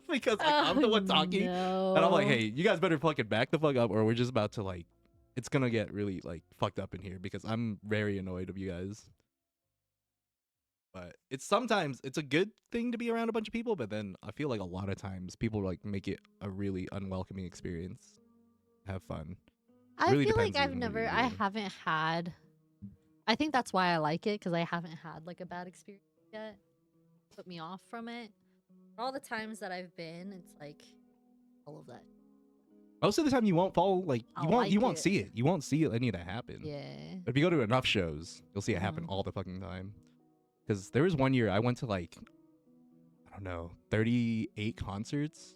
because like I'm the one talking. No. And I'm like, hey, you guys better fucking back the fuck up, or we're just about to like, it's gonna get really like fucked up in here because I'm very annoyed of you guys. But sometimes it's a good thing to be around a bunch of people, but then I feel like a lot of times people like make it a really unwelcoming experience. Have fun. I really feel like depends I've on what never, you're I doing. haven't had, I think that's why I like it, because I haven't had like a bad experience yet. Put me off from it. All the times that I've been, it's like all of that. Most of the time you won't follow like I you like won't it. see it. You won't see any of that happen. Yeah. But if you go to enough shows, you'll see it happen Mhm. all the fucking time. Because there was one year I went to like, I don't know, 38 concerts.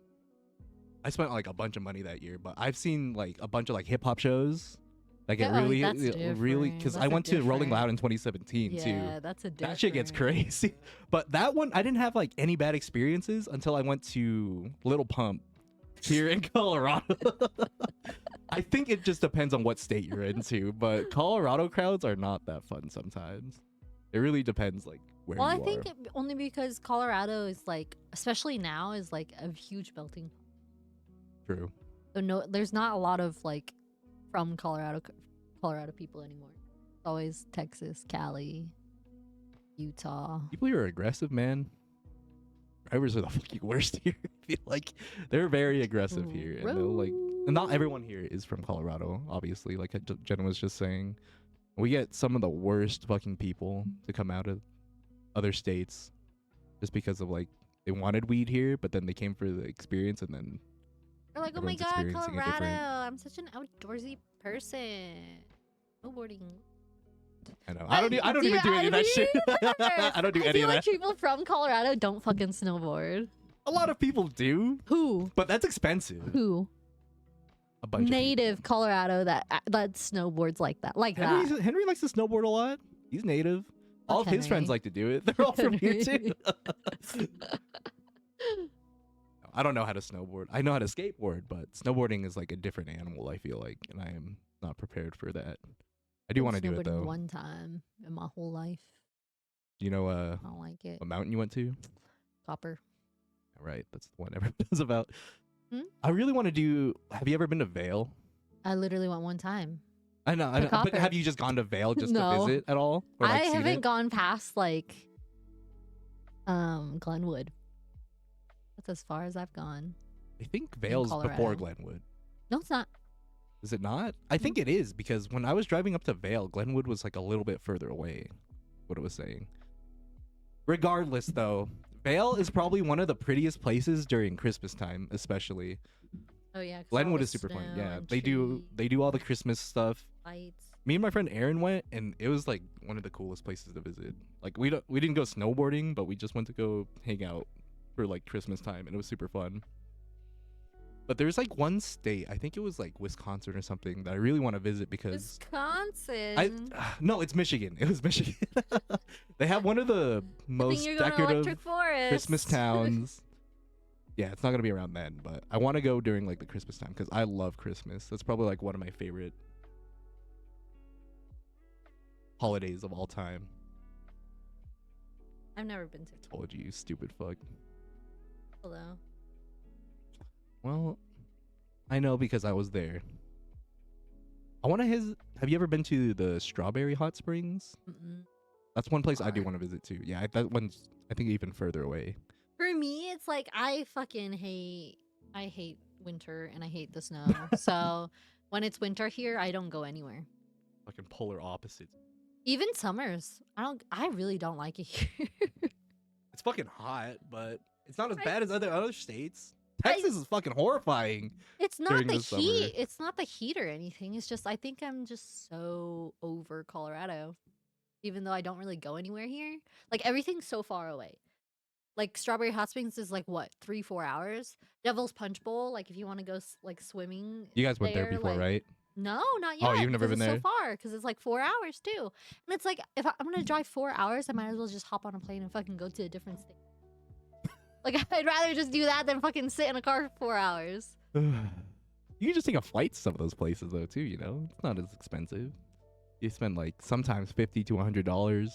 I spent like a bunch of money that year, but I've seen like a bunch of like hip hop shows that get Yeah, oh, really, that's really, different. because I That's a went to Rolling different- Loud in 2017 Yeah, too. that's a different. That shit gets crazy. But that one, I didn't have like any bad experiences until I went to Little Pump here in Colorado. I think it just depends on what state you're into, but Colorado crowds are not that fun sometimes. It really depends like where Well, you I think are. only because Colorado is like, especially now, is like a huge melting pot. True. So no, there's not a lot of like from Colorado people anymore. It's always Texas, Cali, Utah. People here are aggressive, man. Drivers are the fucking worst here. I feel like they're very aggressive here, and they'll like. And not everyone here is from Colorado, obviously. Like Jenna was just saying, we get some of the worst fucking people to come out of other states, just because of like they wanted weed here, but then they came for the experience, and then They're like, oh my Everyone's god, experiencing it Colorado! different. I'm such an outdoorsy person. Snowboarding. I know I don't even do any of that shit. I don't do I any feel of like that. people from Colorado don't fucking snowboard. A lot of people do, Who? but that's expensive. Who? A bunch Native Colorado that snowboards like that. Like of people. that. Henry likes to snowboard a lot. He's native. All of his friends Henry. like to do it. They're all from here Henry. too. I don't know how to snowboard. I know how to skateboard, but snowboarding is like a different animal, I feel like, and I am not prepared for that. I do want to do it Snowboarded though. one time in my whole life. You know I don't like it. what mountain you went to? Copper. Right, that's the one everyone knows about. Hmm? I really want to do. Have you ever been to Vail? I literally went one time. I know, but Copper. have you just gone to Vail just to No. visit at all? Or, like, I seen haven't it? gone past like Glenwood. That's as far as I've gone. I think Vail's before Colorado. Glenwood. No, it's not. Is it not? I think it is because when I was driving up to Vail, Glenwood was like a little bit further away. What it was saying. Regardless, though, Vail is probably one of the prettiest places during Christmas time, especially. Oh yeah. 'cause all Glenwood the is super fun. snow Yeah, and they do all the Christmas stuff. lights. Me and my friend Aaron went, and it was like one of the coolest places to visit. Like we didn't go snowboarding, but we just went to go hang out for like Christmas time, and it was super fun. But there's like one state, I think it was like Wisconsin or something, that I really want to visit because Wisconsin. no, it's Michigan. It was Michigan. They have one of the I think most you're going to decorative Electric Forest. Christmas towns. Yeah, it's not gonna be around then, but I want to go during like the Christmas time because I love Christmas. That's probably like one of my favorite holidays of all time. I've never been to. Told you, stupid fuck. Hello. Well, I know because I was there. I want to have you ever been to the Strawberry Hot Springs? Mm-mm. That's one place I do Far. want to visit too. Yeah, that one's I think even further away. For me, it's like I hate winter and I hate the snow. So when it's winter here, I don't go anywhere. Fucking polar opposites. Even summers. I really don't like it here. It's fucking hot, but it's not as I- bad as other states. Texas is fucking horrifying. It's not During the the summer. heat. It's not the heat or anything. It's just I think I'm just so over Colorado. Even though I don't really go anywhere here. Like everything's so far away. Like Strawberry Hot Springs is like what, 3-4 hours? Devil's Punch Bowl, like if you want to go like swimming. You guys went there before, like, right? No, not yet. Oh, you've never 'cause been it's there? so far because it's like 4 hours too. And it's like if I'm gonna drive 4 hours, I might as well just hop on a plane and fucking go to a different state. Like I'd rather just do that than fucking sit in a car for 4 hours. You can just take a flight to some of those places though too, you know? It's not as expensive. You spend like sometimes $50 to $100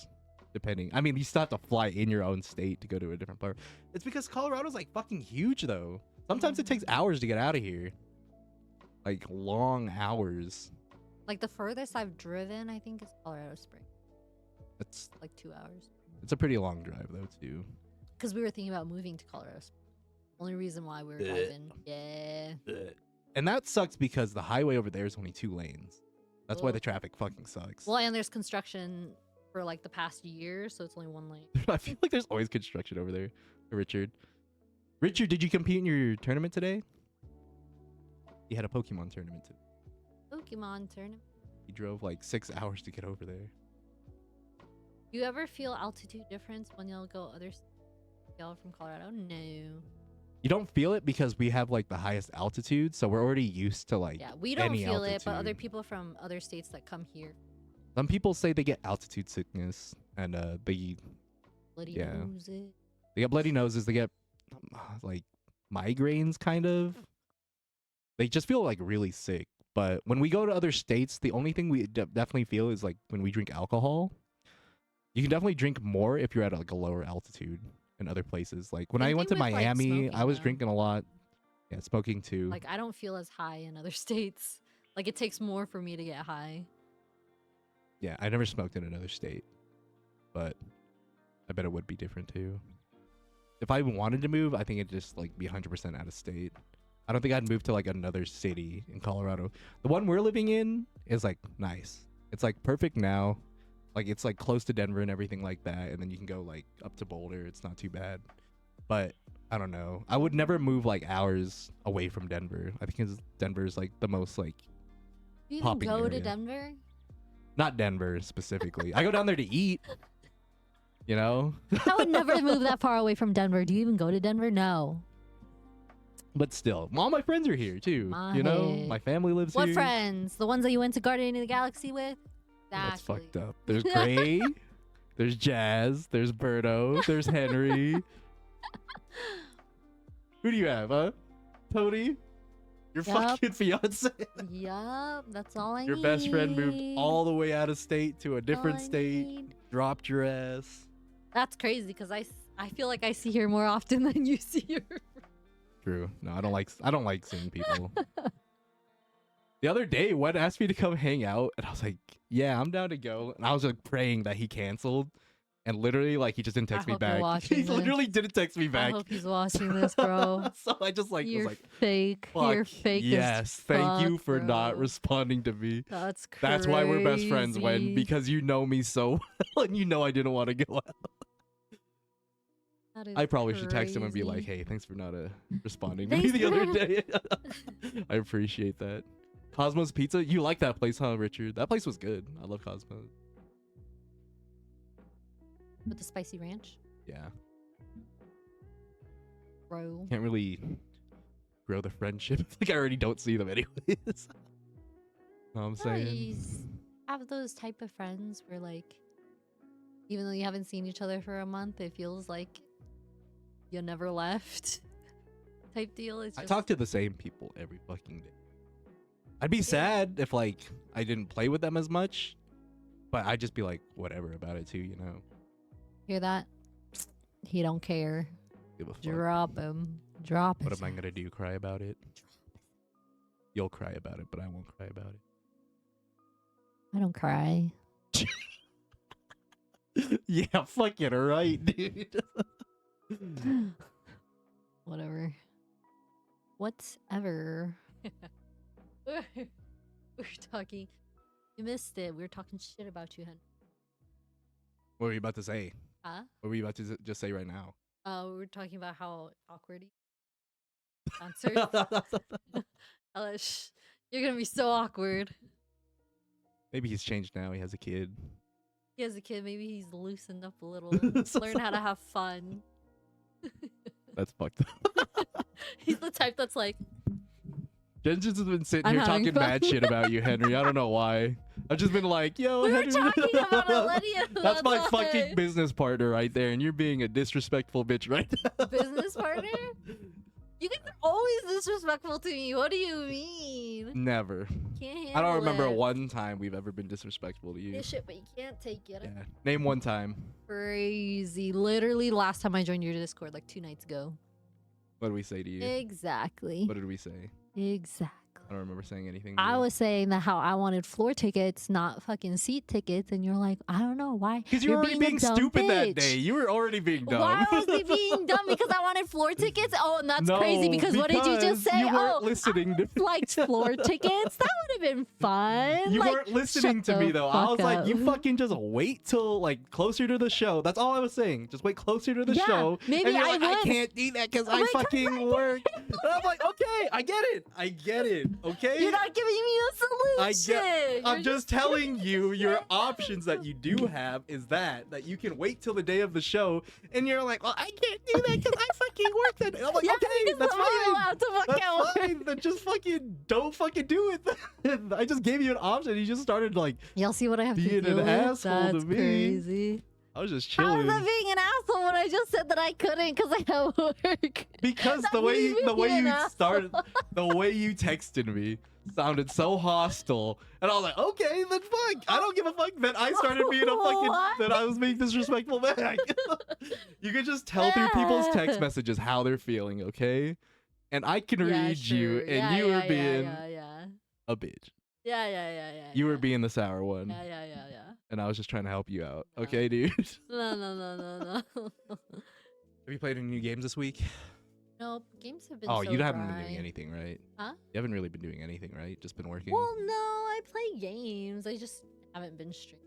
depending. I mean, you still have to fly in your own state to go to a different part. It's because Colorado's like fucking huge though. Sometimes it takes hours to get out of here. Like long hours. Like the furthest I've driven, I think, is Colorado Springs. It's Like 2 hours. a pretty long drive though too. Because we were thinking about moving to Colorado Springs. Only reason why we were driving. Yeah. And that sucks because the highway over there is only 2 lanes. That's why Ugh. the traffic fucking sucks. Well, and there's construction for like the past year, so it's only 1 lane. I feel like there's always construction over there. Richard. Richard, did you compete in your tournament today? He had a Pokemon tournament today. Pokemon tournament. He drove like 6 hours to get over there. You ever feel altitude difference when y'all go other y'all from Colorado? No. You don't feel it because we have like the highest altitude, so we're already used to like Yeah, we don't any feel it, but other altitude. people from other states that come here, Some people say they get altitude sickness and they bloody Yeah. knows it. get bloody noses, they get like migraines kind of. They just feel like really sick. But when we go to other states, the only thing we definitely feel is like when we drink alcohol. You can definitely drink more if you're at like a lower altitude in other places. Like when I Same went to thing with, like, Miami, smoking, I was though. drinking a lot. Yeah, smoking too. Like I don't feel as high in other states. Like it takes more for me to get high. Yeah, I never smoked in another state, but I bet it would be different too. If I wanted to move, I think it'd just like be 100% out of state. I don't think I'd move to like another city in Colorado. The one we're living in is like nice. It's like perfect now. Like it's like close to Denver and everything like that, and then you can go like up to Boulder. It's not too bad. But I don't know. I would never move like hours away from Denver. I think Denver's like the most like You even Popping go to area. Denver? not Denver specifically. I go down there to eat. You know? I would never move that far away from Denver. Do you even go to Denver? No. But still, all my friends are here too. My You know, head. my family lives What here. friends? The ones that you went to Guardian of the Galaxy with? That's Exactly. fucked up. There's Gray, there's Jazz, there's Birdo, there's Henry. Who do you have, huh? Tony? Your Yup. fucking fiance? Yup, that's all I need. Your best friend moved all the way out of state to a different All I state, need. dropped your ass. That's crazy because I feel like I see her more often than you see her. True. No, I don't like seeing people. The other day, Wed asked me to come hang out, and I was like, "Yeah, I'm down to go." And I was like praying that he canceled, and literally, like, he just didn't text me hope you're back. watching He this. literally didn't text me I back. hope he's watching this, bro. So I just like You're was like, fake. "Fuck, You're fake. as yes, thank you fuck, for not bro. responding to me." That's crazy. That's why we're best friends, Wen, because you know me so well, and you know I didn't want to go out. That is I probably should text him and be like, crazy. "Hey, thanks for not responding to me Thanks the other for- day." I appreciate that. Cosmo's Pizza, you like that place, huh, Richard? That place was good. I love Cosmo's. With the spicy ranch. Yeah. Bro. Can't really grow the friendship. Like I already don't see them anyways. Know what I'm No, saying? have those type of friends where like, even though you haven't seen each other for a month, it feels like you never left. Type deal. It's I just talk to the same people every fucking day. I'd be sad if like I didn't play with them as much, but I'd just be like whatever about it too, you know. hear that. He don't care. Give a fuck. Drop him. Drop What his am I gonna do? Cry about it? You'll cry about it, but I won't cry about I don't cry. it. Yeah, fucking right, dude. Whatever. Whatever. We're talking. You missed it. We were talking shit about you, Hen. What were you about to say? Huh? What were you about to just say right now? We were talking about how awkward he answered. Elish, you're gonna be so awkward. Maybe he's changed now. He has a kid. He has a kid. Maybe he's loosened up a little. Learn how to have fun. That's fucked up. He's the type that's like, Jen's just been sitting I'm here having talking fun. mad shit about you, Henry. I don't know why. I've just been like, yo, we were Henry. talking about ILLENIUM. That's my why. fucking business partner right there, and you're being a disrespectful bitch right now. Business partner? You guys are always disrespectful to me. What do you mean? Never. Can't handle I don't remember it. one time we've ever been disrespectful to you. Yeah, shit, but you can't take it. Yeah. Name one time. Crazy. Literally, last time I joined your Discord, like 2 nights ago. What did we say to you? Exactly. What did we say? Exactly. I don't remember saying anything. To I you. was saying that how I wanted floor tickets, not fucking seat tickets, and you're like, I don't know why. Because you were already being a dumb stupid that bitch. day. You were already being dumb. Why was he being dumb? Because I wanted floor tickets? Oh, and that's crazy. Because what did you just say? You weren't Oh, listening to liked floor tickets. That would have been fun. You Like, weren't listening shut to me the though. I was fuck like, up. you fucking just wait till like closer to the show. That's all I was saying. Just wait closer to the Yeah, show. maybe and you're I like, I would. can't do that because I Because I fucking work. And I'm like, okay, I get it. I get it. Okay. You're not giving me a I solution. get. I'm You're just telling you, your options that you do have is that you can wait till the day of the show, and you're like, well, I can't do that because I fucking work that day. I'm like, Yeah, okay, because that's somebody's fine. allowed to fucking That's work. fine. Then just fucking don't fucking do it. I just gave you an option. You just started like, Y'all see what I have to being deal an with? asshole to That's me. crazy. I was just How is chilling. that being an asshole when I just said that I couldn't because I have work? Because That's the way me you being an asshole. started, the way you texted me sounded so hostile, and I was like, okay, then fuck. I don't give a fuck. Then I started being a fucking. What? Then I was being disrespectful back. You can just tell through people's text messages how they're feeling, okay? And I can read you, and you were being a bitch. Yeah. You were being the sour one, Yeah. and I was just trying to help you out. No. Okay, dude. No. Have you played any new games this week? Nope. Games have been Oh, so you haven't been dry. doing anything, right? Huh? You haven't really been doing anything, right? Just been working. Well, no, I play games. I just haven't been streaming.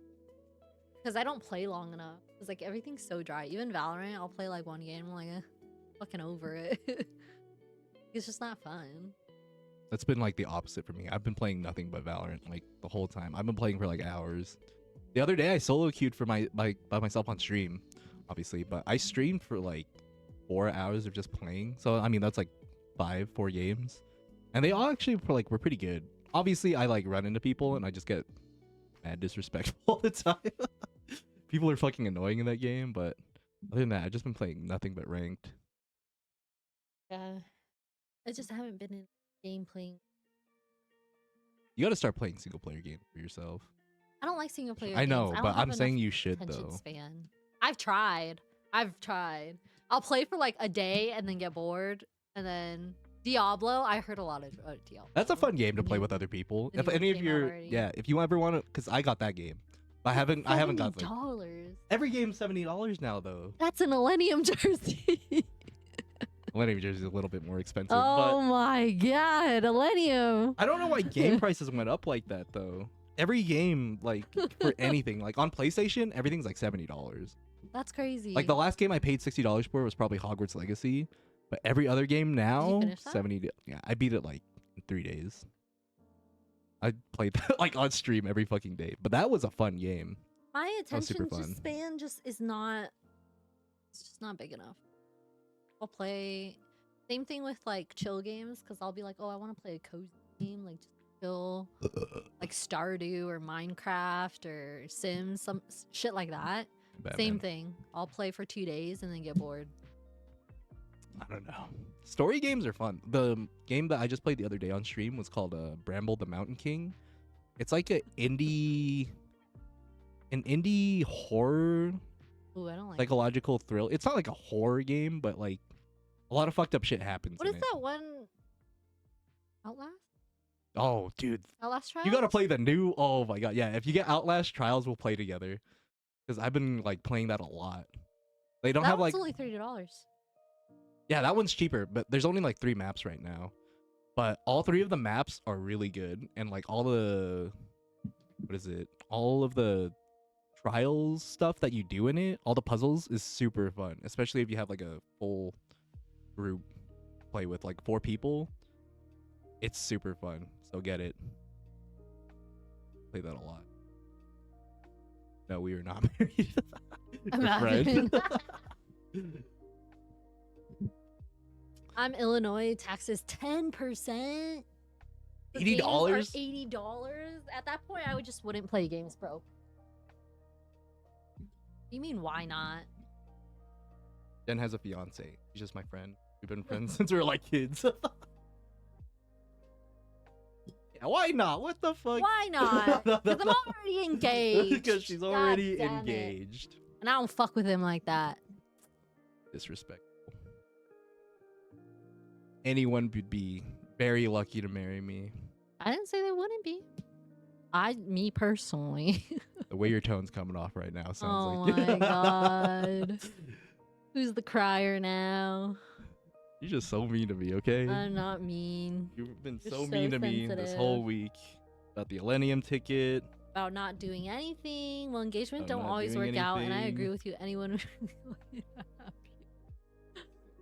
Because I don't play long enough. It's like everything's so dry. Even Valorant, I'll play like one game. I'm like, fucking over it. It's just not fun. That's been like the opposite for me. I've been playing nothing but Valorant like the whole time. I've been playing for like hours. The other day I solo queued for by myself on stream, obviously, but I streamed for like 4 hours of just playing. So I mean that's like 4 games, and they all actually were pretty good. Obviously, I like run into people and I just get mad disrespectful all the time. People are fucking annoying in that game, but other than that, I've just been playing nothing but ranked. Yeah. I just haven't been in game playing. You got to start playing single player games for yourself. I don't like single player I know, games. I don't but have I'm saying enough you should attention though. span. I've tried. I'll play for like a day and then get bored. And then Diablo, I heard a lot of Diablo. That's a fun game to play New- with other people. the If new any one of came out your already. if you ever want to, because I got that game. I haven't got like $70. every game's $70 now though. That's an ILLENIUM jersey. Millennium Jersey is a little bit more expensive, Oh but my god, ILLENIUM. I don't know why game prices went up like that though. Every game, like for anything, like on PlayStation, everything's like $70. That's crazy. Like the last game I paid $60 for was probably Hogwarts Legacy, but every other game now finish that? 70. Yeah, I beat it like in 3 days. I played that like on stream every fucking day, but that was a fun game. My was super attention fun. span just is not. It's just not big enough. I'll play. Same thing with like chill games, because I'll be like, oh, I want to play a cozy game, like just chill, like Stardew or Minecraft or Sims, some shit like that. Same thing. I'll play for 2 days and then get bored. I don't know. Story games are fun. The game that I just played the other day on stream was called Bramble the Mountain King. It's like an indie horror Ooh, I don't like psychological thrill. It's not like a horror game, but like a lot of fucked up shit happens. What in is it. that one? Outlast? Oh, dude. Outlast Trials? You gotta play the new. Oh my god, yeah. If you get Outlast Trials, we'll play together. Because I've been like playing that a lot. They don't that have one's like. only $30. Yeah, that one's cheaper, but there's only like 3 maps right now. But all 3 of the maps are really good, and like all the. What is it? All of the trials stuff that you do in it, all the puzzles is super fun, especially if you have like a full group play with like 4 people. It's super fun, so get it. Play that a lot. No, we are not married. We're friends. I'm Illinois. Taxes 10%. $80? $80. At that point, I wouldn't play games, bro. You mean why not? Jen has a fiance. She's just my friend. We've been friends since we were like kids. Yeah, why not? What the fuck? Why not? Because I'm already engaged. Because she's already engaged. And I don't fuck with him like that. Disrespectful. Anyone would be very lucky to marry me. I didn't say they wouldn't be. Me personally. The way your tone's coming off right now sounds Oh like. my god. Who's the crier now? You're just so mean to me, okay? I'm not mean. You've been You're so so mean to me this sensitive. whole week. About the ILLENIUM ticket. About not doing anything. Well, engagement About don't not always doing work out, and I anything. agree with you. Anyone.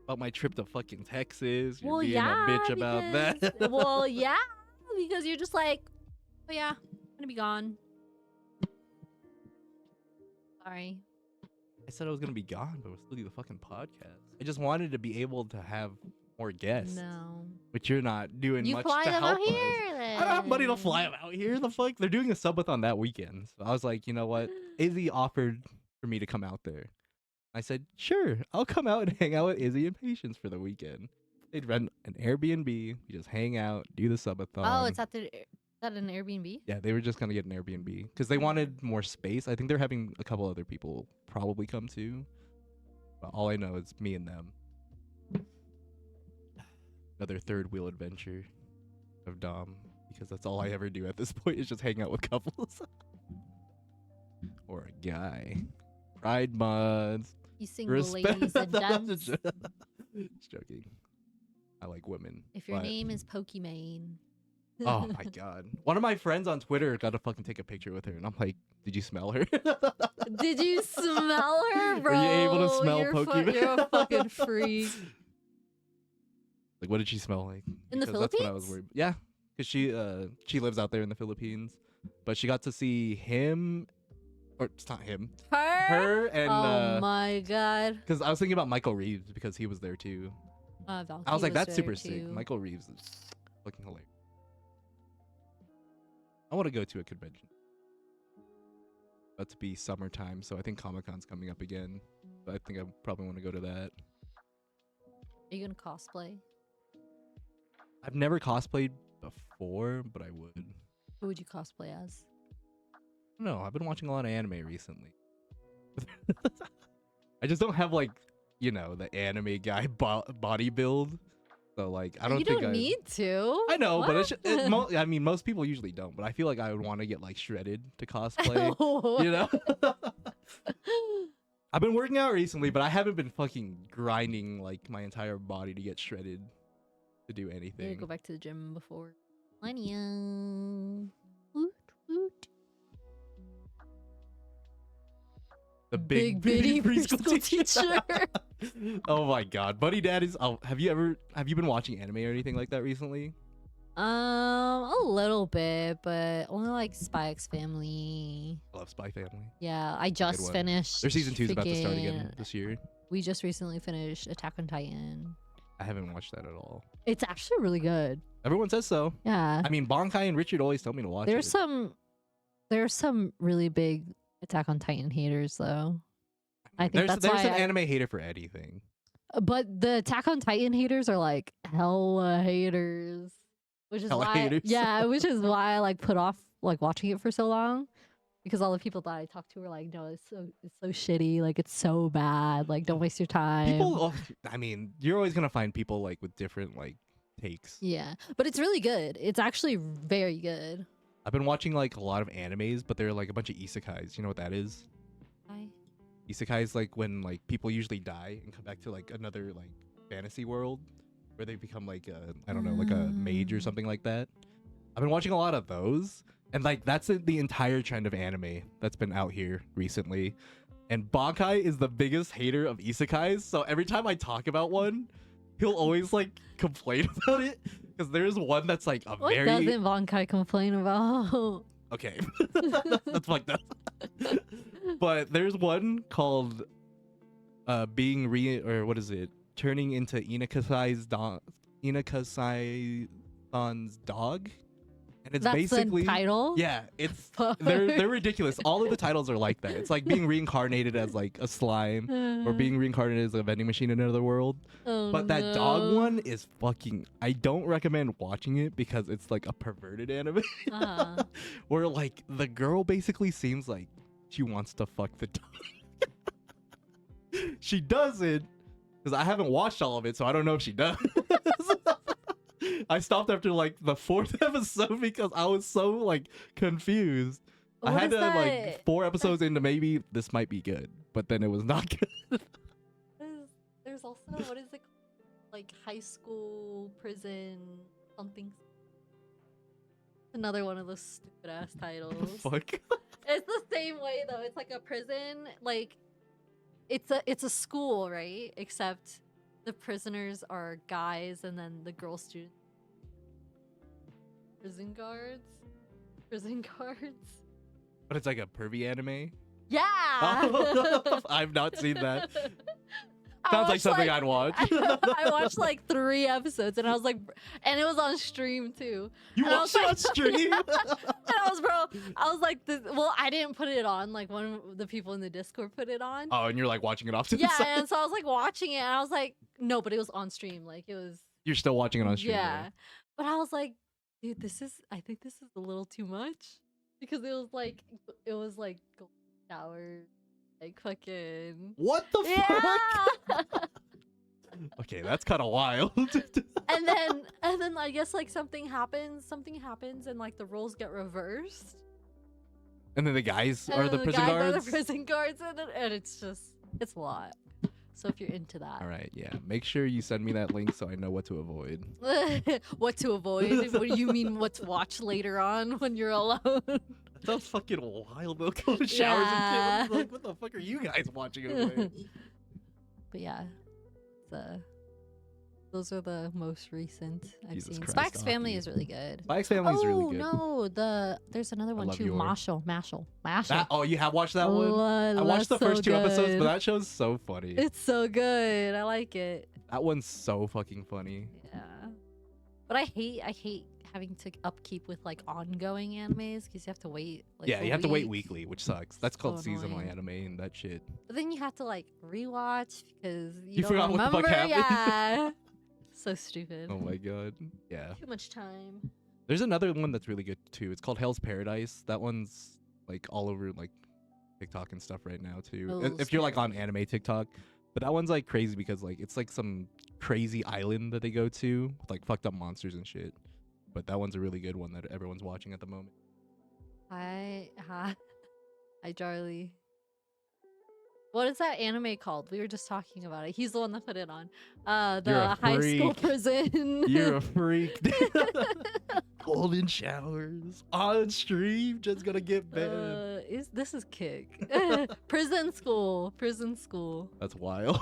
About my trip to fucking Texas. You're Well, being yeah, a bitch about that. Well, yeah, because you're just like, oh yeah, I'm gonna be gone. Sorry. I said I was gonna be gone, but we'll still do the fucking podcast. I just wanted to be able to have more guests. No. But you're not doing You much fly to them help out us. here then. I don't have money to fly them out here. The fuck? They're doing a subathon that weekend. So I was like, you know what? Izzy offered for me to come out there. I said, sure, I'll come out and hang out with Izzy and Patience for the weekend. They'd rent an Airbnb. We just hang out, do the subathon. Oh, it's at an Airbnb? Yeah, they were just gonna get an Airbnb because they wanted more space. I think they're having a couple other people probably come too. But all I know is me and them. Another third wheel adventure of Dom, because that's all I ever do at this point is just hang out with couples. Or a guy. Pride Month. You single ladies and gents. Just joking. I like women. If your but- name is Pokimane. Oh my god. One of my friends on Twitter got to fucking take a picture with her, and I'm like, did you smell her? Did you smell her, bro? Were you able to smell Pokemon? You're a fucking freak. Like, what did she smell like? In the Because that's what I was Philippines? worried. Yeah, because she lives out there in the Philippines, but she got to see him, or it's not him, her and Oh my god. because I was thinking about Michael Reeves because he was there too. Valky I was like, that's there super sick. too. Michael Reeves is fucking hilarious. I want to go to a convention. About to be summertime, so I think Comic-Con's coming up again. So I think I probably want to go to that. Are you gonna cosplay? I've never cosplayed before, but I would. Who would you cosplay as? No, I've been watching a lot of anime recently. I just don't have like, you know, the anime guy body build. So like, I don't you think don't need to. I know, but it's What? I mean, most people usually don't. But I feel like I would want to get like shredded to cosplay. You know. I've been working out recently, but I haven't been fucking grinding like my entire body to get shredded to do You need to anything. go back to the gym before. ILLENIUM. Woot woot. The big bitty preschool teacher. Oh my god, Buddy Daddies. Oh, have you been watching anime or anything like that recently? A little bit, but only like Spy X Family. I love Spy Family. Yeah, I just one. finished. Their season 2 is about to start again freaking- this year. We just recently finished Attack on Titan. I haven't watched that at all. It's actually really good. Everyone says so. Yeah. I mean, Bonkai and Richard always tell me to watch There's it. there's some really big Attack on Titan haters though. I think that's there's why an anime hater for anything. But the Attack on Titan haters are like hella haters, which is Hella why haters. yeah, which is why I like put off like watching it for so long, because all the people that I talked to were like, no, it's so shitty, like it's so bad, like don't waste your time. People, I mean, you're always gonna find people like with different like takes. Yeah, but it's really good. It's actually very good. I've been watching like a lot of animes, but they're like a bunch of isekais. You know what that is? Isekai is like when like people usually die and come back to like another like fantasy world where they become like I don't know, like a mage or something like that. I've been watching a lot of those, and like that's the entire trend of anime that's been out here recently. And Bankai is the biggest hater of isekais, so every time I talk about one, he'll always like complain about it, because there's one that's like a What very doesn't Bankai complain about? okay. That's fucked up. But there's one called being turning into Inukasai's dog, and it's That's basically the title. yeah, it's they're ridiculous. All of the titles are like that. It's like being reincarnated as like a slime, or being reincarnated as a vending machine in another world. Oh, But that dog one is fucking, I don't recommend watching it because it's like a perverted anime. Where like the girl basically seems like she wants to fuck the dog. She doesn't, because I haven't watched all of it, so I don't know if she does. I stopped after like the 4th episode because I was so like confused. I had to like 4 episodes into maybe this might be good, but then it was not good. There's also, what is it called? Like high school, prison, something. Another one of those stupid ass titles. Fuck. It's the same way though. It's like a prison, like it's a school, right? Except the prisoners are guys and then the girl students. Prison guards? Prison guards? But it's like a pervy anime. Yeah! I've not seen that. Sounds like something I'd watch. I watched like 3 episodes and I was like, and it was on stream too. You and watched it on stream? And I was like, well, I didn't put it on. Like one of the people in the Discord put it on. Oh, and you're like watching it off to the Yeah, side? and so I was like watching it and I was like, no, but it was on stream. Like it was. You're still watching it on stream? Yeah. Though. But I was like, dude, I think this is a little too much. Because it was like golden shower, like fucking. What the fuck? Okay, that's kind of wild. and then I guess like something happens and like the roles get reversed. And then the guys And are the then prison guys are guards? the prison guards, and it's a lot. So if you're into that. All right, yeah. Make sure you send me that link so I know what to avoid. What to avoid? What do you mean what to watch later on when you're alone? That's fucking wild. They'll go to showers and shit. Like, what the fuck are you guys watching over there? But yeah, those are the most recent I've Jesus seen. Christ, Spike's Family Aki. is really good. Spike's Family is really good. Oh no, there's another one Love too. Your. Mashal. Oh, you have watched that one? I watched the first 2 episodes, but that show's so funny. It's so good. I like it. That one's so fucking funny. Yeah, but I hate having to upkeep with like ongoing animes because you have to wait. Like, yeah, a you have to wait week. weekly, which sucks. That's called So seasonal annoying. anime and that shit. But then you have to like rewatch because You don't forgot what the remember. fuck happened. Yeah, so stupid. Oh my god. Yeah. Too much time. There's another one that's really good too. It's called Hell's Paradise. That one's like all over like TikTok and stuff right now too. Hell's If you're like on anime TikTok. But that one's like crazy because like it's like some crazy island that they go to with like fucked up monsters and shit. But that one's a really good one that everyone's watching at the moment. Hi, Charlie. What is that anime called? We were just talking about it. He's the one that put it on. You're The a high school freak. prison. You're a freak. Golden showers on stream, just gonna get banned. This is kick. Prison school. That's wild.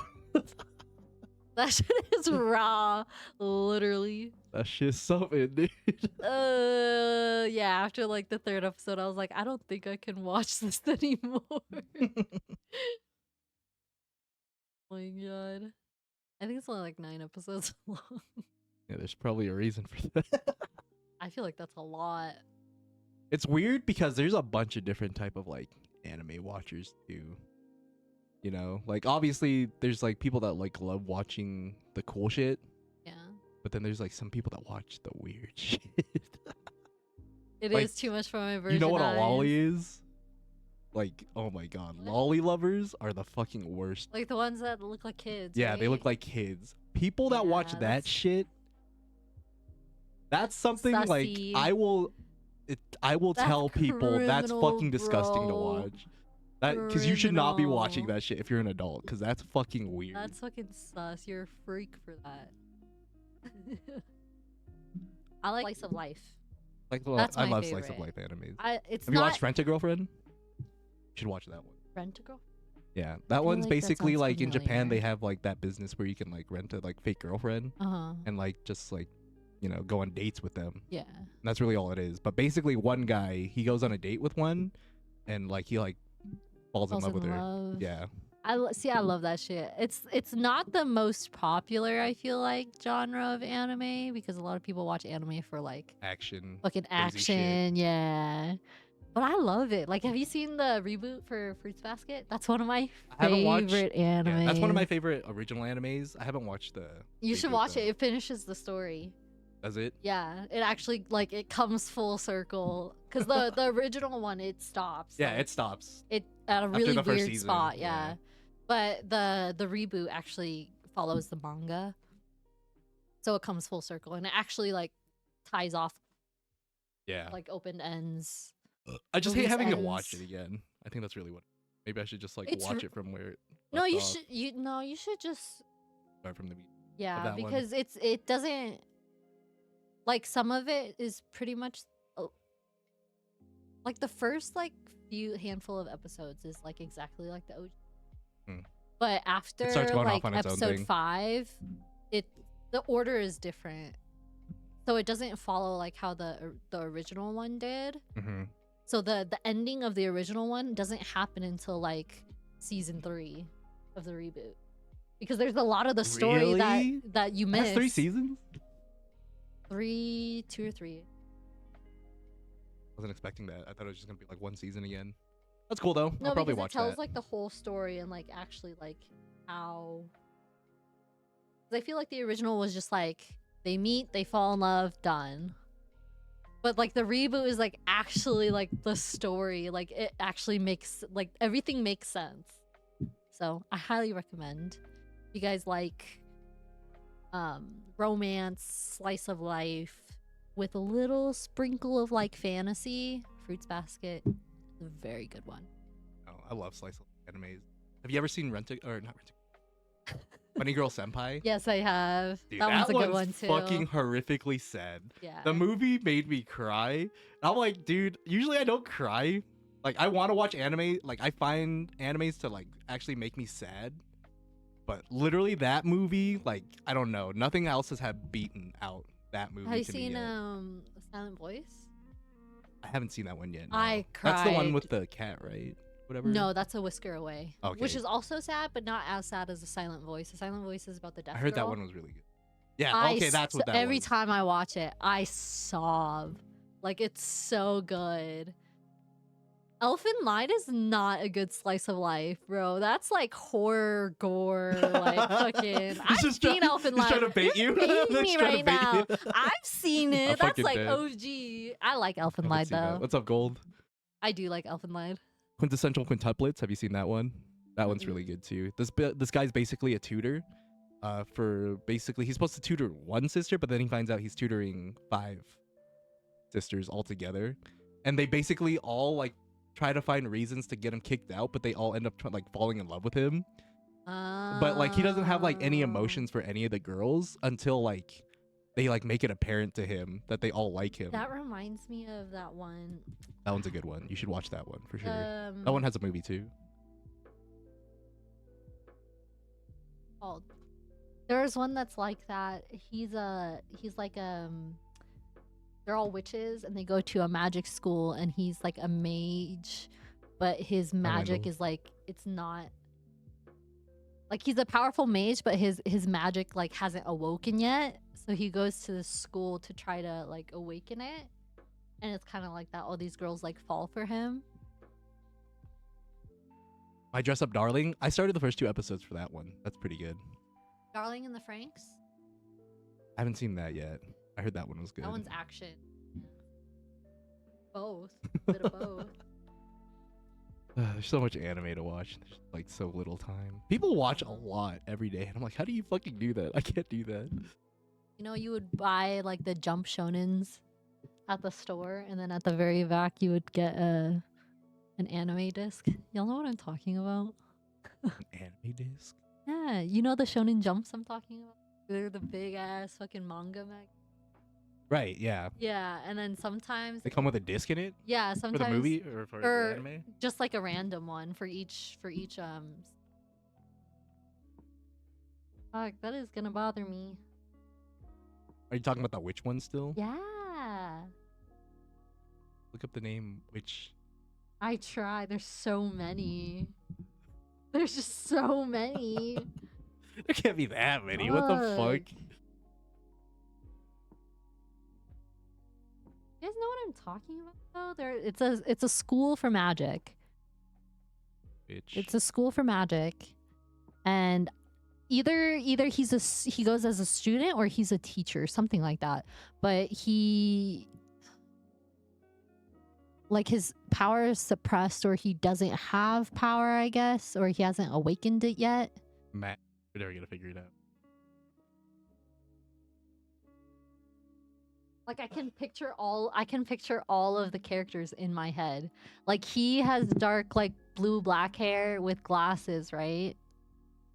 That shit is raw, literally. That shit's something, dude. Yeah. After like the 3rd episode, I was like, I don't think I can watch this anymore. Oh my god. I think it's only like 9 episodes long. Yeah, there's probably a reason for that. I feel like that's a lot. It's weird because there's a bunch of different type of like anime watchers too. You know, like obviously there's like people that like love watching the cool shit, Yeah. but then there's like some people that watch the weird shit. It Like, is too much for my version. You know what a eyes. lolly is? Like, oh my god, What? lolly lovers are the fucking worst. Like the ones that look like kids. Yeah, they look right? like kids. People that watch Yeah, that that's- shit, that's something like Sussy. I will That's tell people that's criminal, fucking disgusting to bro. watch. That because you should not be watching Criminal. that shit if you're an adult, because that's fucking weird. That's fucking sus. You're a freak for that. I like slice of life. Like, well, That's I my love slice of life favorite. animes. It's Have you not watched Rent a Girlfriend? You should watch that one. Rent a Girl. Yeah, that feel one's like that basically sounds like in Japan they familiar. have like that business where you can like rent a like fake girlfriend and like just like, you know, go on dates with them. Yeah. And that's really all it is. But basically one guy, he goes on a date with one and like he like falls in love with her. Yeah. See, I love that shit. It's not the most popular, I feel like, genre of anime because a lot of people watch anime for like Action. fucking crazy shit. action, yeah. But I love it. Like, have you seen the reboot for Fruits Basket? That's one of my I haven't watched- favorite anime. Yeah, that's one of my favorite original animes. I haven't watched the You should reboot, watch though. it. It finishes the story. Does it? Yeah, it actually like it comes full circle because the original one it stops. Yeah, like, it stops. it at a after really the first weird season, spot. yeah. Yeah, but the reboot actually follows the manga, so it comes full circle and it actually like ties off Yeah. like open ends. I just hate loose having to watch it ends. again. I think that's really what. Maybe I should just like It's watch r- it from where it No, left you off, should you should just start from the beginning. yeah that one. because it doesn't like some of it is pretty much like the first like few handful of episodes is like exactly like the OG. Hmm. But after starts going like off on its own episode thing. 5, the order is different. So it doesn't follow like how the original one did. Mm-hmm. So the ending of the original one doesn't happen until like season 3 of the reboot. Because there's a lot of the story Really? that you It missed. has 3 seasons. 2 or 3. Wasn't expecting that. I thought it was just gonna be like 1 season again. That's cool though. No, I'll probably because watch it tells that. like the whole story and like actually like how. 'Cause I feel like the original was just like they meet, they fall in love, done. But like the reboot is like actually like the story, like it actually makes like everything makes sense. So I highly recommend. If you guys like romance, slice of life with a little sprinkle of like fantasy, Fruits Basket is a very good one. Oh, I love slice of animes. Have you ever seen Rent a or not Rent a Funny Girl Senpai? Yes, I have. Dude, that one's a good one's one too. fucking horrifically sad. Yeah. The movie made me cry. I'm like, dude, usually I don't cry. Like, I want to watch anime. Like, I find animes to, like, actually make me sad. But literally that movie, like, I don't know. Nothing else has had beaten out that movie Have you to me seen yet. Silent Voice? I haven't seen that one yet. no. I That's the one cried. with the cat, right? Whatever. No, that's A Whisker Away. Which Okay. is also sad, but not as sad as The Silent Voice. The Silent Voice is about the deaf I heard that girl. one was really good. Yeah, I okay, that's what that every was. time I watch it, I sob. Like it's so good. Elfin Light is not a good slice of life, bro. That's like horror gore, like fucking. I've just seen trying- Elfin he's Light. trying to bait you. You're baiting He's me trying to right bait now. you. I've seen I'm it. That's fucking like dead. OG. I like Elfin Haven't Light seen that. though. What's up, Gold? I do like Elfin Light. Quintessential Quintuplets. Have you seen that one? That one's really good too. This guy's basically a tutor. For basically he's supposed to tutor one sister, but then he finds out he's tutoring 5 sisters altogether, and they basically all like try to find reasons to get him kicked out, but they all end up like falling in love with him. But like he doesn't have like any emotions for any of the girls until like they like make it apparent to him that they all like him. That reminds me of that one. That one's a good one. You should watch that one for sure. Um, That one has a movie too. called. There's one that's like that. He's like they're all witches and they go to a magic school and he's like a mage, but his magic know. is like it's not Like he's a powerful mage, but his magic like hasn't awoken yet. So he goes to the school to try to like awaken it. And it's kind of like that. All these girls like fall for him. My Dress Up Darling. I started the first 2 episodes for that one. That's pretty good. Darling in the Franks. I haven't seen that yet. I heard that one was good. That one's action. Both. A bit of both. There's so much anime to watch. There's like so little time. People watch a lot every day, and I'm like, how do you fucking do that? I can't do that. You know, you would buy like the Jump Shonens at the store, and then at the very back you would get an anime disc. Y'all know what I'm talking about? An anime disc? Yeah, you know the Shonen Jumps I'm talking about? They're the big ass fucking manga mag. Right, yeah. Yeah, and then sometimes They come with a disc in it? yeah, For sometimes the movie or for or the anime? just like a random one for each fuck, that is gonna bother me. Are you talking about the witch one still? Yeah. Look up the name witch. I try. There's so many. There's just so many. There can't be that many. What the fuck? You guys know what I'm talking about though? It's a school for magic. Witch. It's a school for magic. And either he goes as a student or he's a teacher, something like that. But he like his power is suppressed, or he doesn't have power, I guess, or he hasn't awakened it yet. Matt, we're never gonna figure it out. Like I can picture all of the characters in my head. Like he has dark like blue black hair with glasses, right?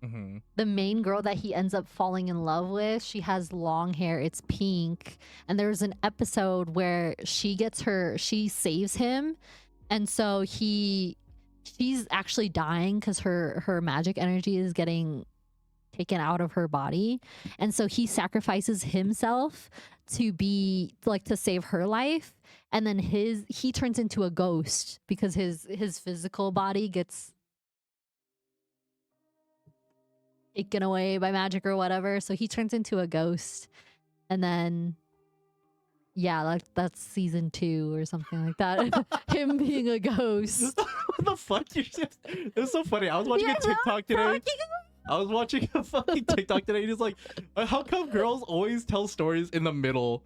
Mm-hmm. The main girl that he ends up falling in love with, she has long hair, it's pink. And there's an episode where she saves him, and so she's actually dying because her magic energy is getting taken out of her body, and so he sacrifices himself to save her life, and then he turns into a ghost because his physical body gets taken away by magic or whatever, so he turns into a ghost. And then yeah, that's season 2 or something like that. Him being a ghost. What the fuck? It was so funny. I was watching a TikTok today. I was watching a fucking TikTok today, and it's like, how come girls always tell stories in the middle?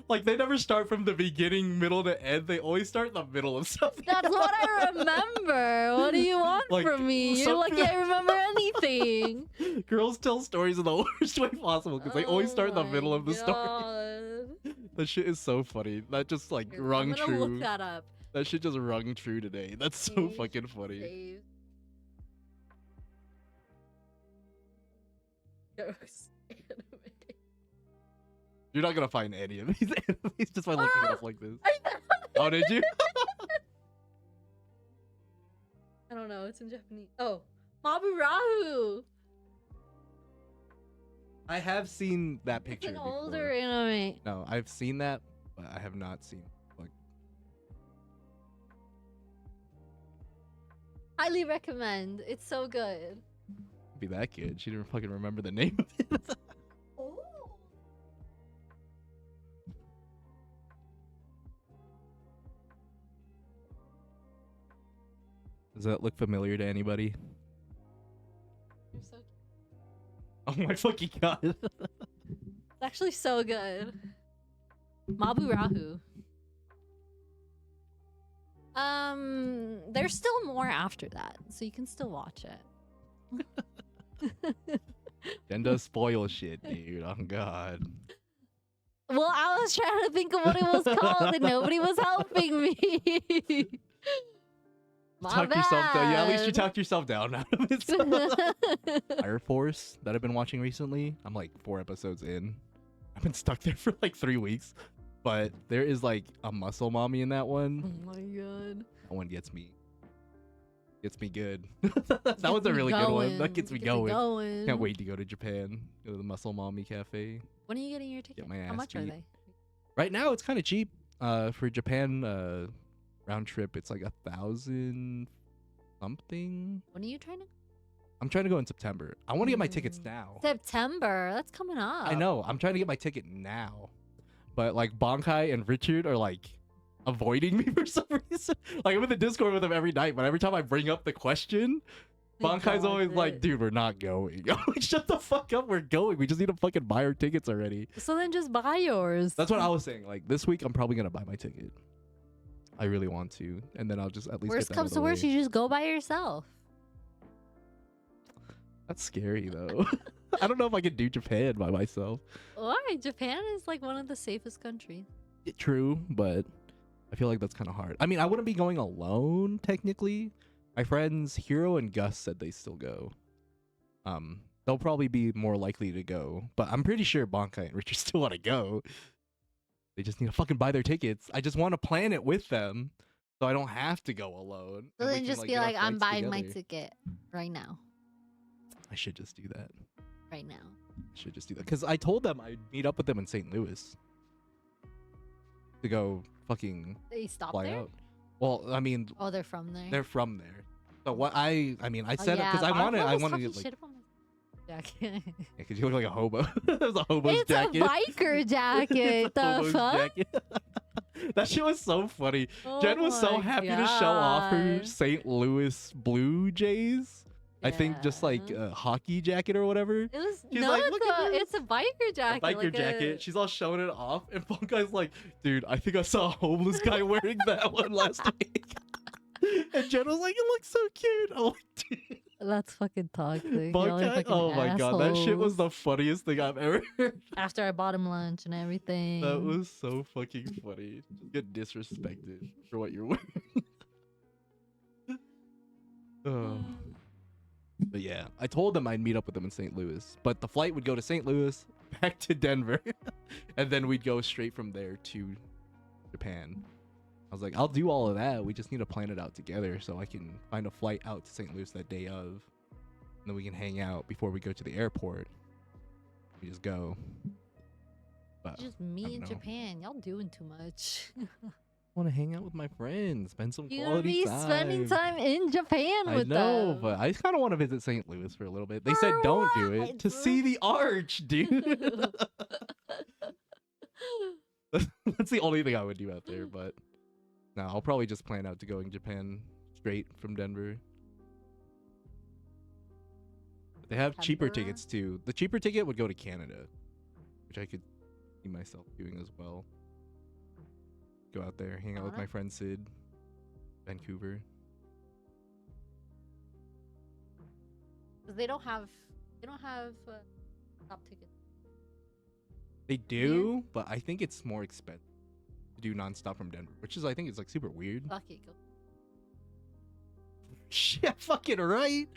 Like they never start from the beginning, middle to end. They always start in the middle of something. That's what I remember. What do you want Like, from me? You're lucky I remember anything. Girls tell stories in the worst way possible because they always start in the middle of the story. God. That shit is so funny. That just like Here, rung I'm gonna true. look that up. That shit just rung true today. That's so Save, fucking funny. save. Ghost anime. You're not gonna find any of these animes just by looking it up like this. I found it. Oh, did you? I don't know. It's in Japanese. Oh, Maburahu. I have seen that picture. It's an before. older anime. No, I've seen that, but I have not seen like. Highly recommend. It's so good. Be that kid. She didn't fucking remember the name of it. Oh. Does that look familiar to anybody? You're so Oh my fucking god. It's actually so good. Maburahu. There's still more after that, so you can still watch it. Jen does spoil shit, dude. Oh god. Well, I was trying to think of what it was called, and nobody was helping me. My Talk yourself down. Yeah, at least you bad. talked yourself down out of it. Fire Force that I've been watching recently. I'm like 4 episodes in. I've been stuck there for like 3 weeks. But there is like a muscle mommy in that one. Oh my god. That one gets me good. That one's a really good one. That gets me going. Can't wait to go to Japan. Go to the Muscle Mommy Cafe. When are you getting your ticket? Get my How ass much are beat. they? Right now it's kind of cheap. For Japan round trip it's like 1,000 something. When are you trying to? I'm trying to go in September. I want to get my tickets Mm. now. September. That's coming up. I know. I'm trying to get my ticket now. But like Bonkai and Richard are like avoiding me for some reason. Like I'm in the Discord with them every night, but every time I bring up the question, Bankai's always like, dude, we're not going. I'm like, shut the fuck up, we're going. We just need to fucking buy our tickets already. So then just buy yours. That's what I was saying. Like this week I'm probably gonna buy my ticket. I really want to. And then I'll just at least Worst get that comes out to of the worst, way. you just go by yourself. That's scary though. I don't know if I could do Japan by myself. Why? Japan is like one of the safest countries. True, but I feel like that's kind of hard. I mean, I wouldn't be going alone technically. My friends Hiro and Gus said they still go. They'll probably be more likely to go, but I'm pretty sure Bankai and Richard still want to go. They just need to fucking buy their tickets. I just want to plan it with them, so I don't have to go alone. So and we then can, just be get our like, I'm flights buying my together. ticket right now. I should just do that. Right now. I should just do that because I told them I'd meet up with them in St. Louis to go fucking They stop fly there? out. Well, I mean, Oh, they're from there. they're from there. So what I mean, I Oh, said it yeah, because I Mark wanted was to talking get like, shit about my jacket. because you look like a hobo. There's a hobo's It's jacket. a biker jacket. It's a The hobo's fuck? jacket. That shit was so funny. Jen was so Oh my happy to show off her God. St. Louis Blue Jays. I think just like Yeah. a hockey jacket or whatever. It was She's no, like, "Look at it's a biker jacket. A biker like jacket. She's all showing it off, and Funkai's like, "Dude, I think I saw a homeless guy wearing that one last week." And Jen was like, "It looks so cute." I'm like, "Dude, That's fucking toxic. Y'all are Funkai." fucking Oh my god, that shit was assholes. the funniest thing I've ever heard. After I bought him lunch and everything. That was so fucking funny. Just get disrespected for what you're wearing. Oh. But yeah, I told them I'd meet up with them in St. Louis, but the flight would go to St. Louis, back to Denver, and then we'd go straight from there to Japan. I was like, I'll do all of that. We just need to plan it out together so I can find a flight out to St. Louis that day of, and then we can hang out before we go to the airport. We just go. But Just I me don't in know. Japan. Y'all doing too much. I want to hang out with my friends, spend some You gonna quality be time. spending time in Japan I with know, them. but I kind of want to visit St. Louis for a little bit. They said For don't do it what? to see the arch, dude. That's the only thing I would do out there, but no, I'll probably just plan out to going Japan straight from Denver. They have cheaper September? tickets too. The cheaper ticket would go to Canada, which I could see myself doing as well. Go out there, hang out with Wanna? my friend Sid, Vancouver. 'Cause they don't have top tickets. They do, but I think it's more expensive to do nonstop from Denver, which is I think is like super weird. Fuck it, go. Shit, fucking right.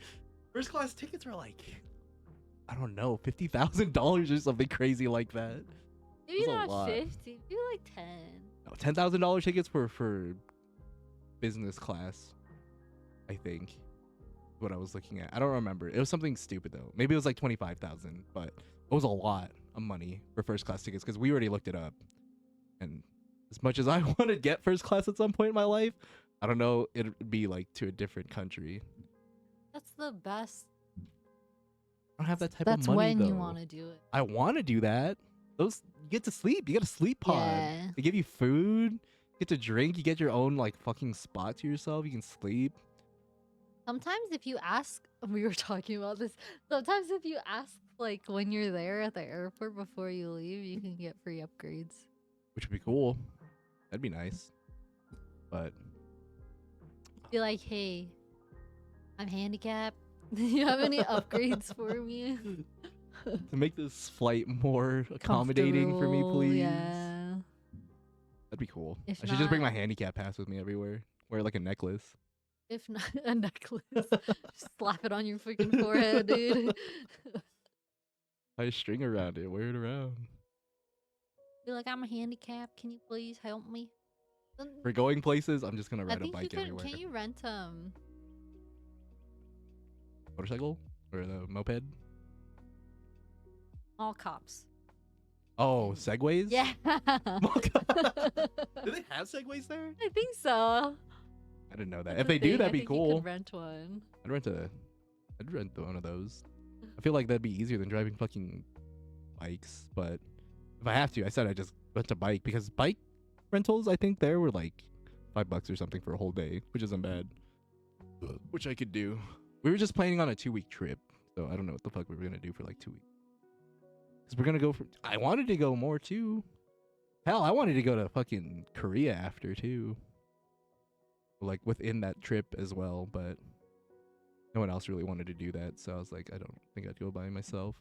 First class tickets are like, I don't know, $50,000 or something crazy like that. Maybe That's a not lot. 50. Maybe like 10. No, $10,000 tickets were for business class, I think. What I was looking at, I don't remember. It was something stupid though. Maybe it was like 25,000, but it was a lot of money for first class tickets because we already looked it up. And as much as I want to get first class at some point in my life, I don't know, it'd be like to a different country. That's the best. I don't have that type That's of money when though. you want to do it. I want to do that. Those you get to sleep. You get a sleep pod. Yeah. They give you food. You get to drink. You get your own like fucking spot to yourself. You can sleep. Sometimes if you ask, we were talking about this. Sometimes if you ask, like when you're there at the airport before you leave, you can get free upgrades. Which would be cool. That'd be nice. But Be like, hey, I'm handicapped. Do you have any upgrades for me? to make this flight more accommodating for me, Comfortable, please. Yeah. That'd be cool. If I should just bring my not- handicap pass with me everywhere. Wear like a necklace. If not a necklace, just slap it on your freaking forehead, dude. Tie a string around it. Wear it around. Be like, I'm handicapped. Can you please help me? For going places, I'm just gonna I ride a think you bike can. everywhere. Can you rent Motorcycle or the moped? all cops? Oh, segways? Yeah. Do they have segways there? I think so. I didn't know that. That's If the they do, thing. that'd I be think you cool. could rent one. I'd rent a I'd rent one of those. I feel like that'd be easier than driving fucking bikes. But if I have to, I said I just rent a bike because bike rentals, I think there were like $5 or something for a whole day, which isn't bad. Which I could do. We were just planning on a 2-week trip, so I don't know what the fuck we were gonna do for like 2 weeks. Because we're gonna go for. I wanted to go more too. Hell, I wanted to go to fucking Korea after too. Like within that trip as well, but no one else really wanted to do that, so I was like, I don't think I'd go by myself.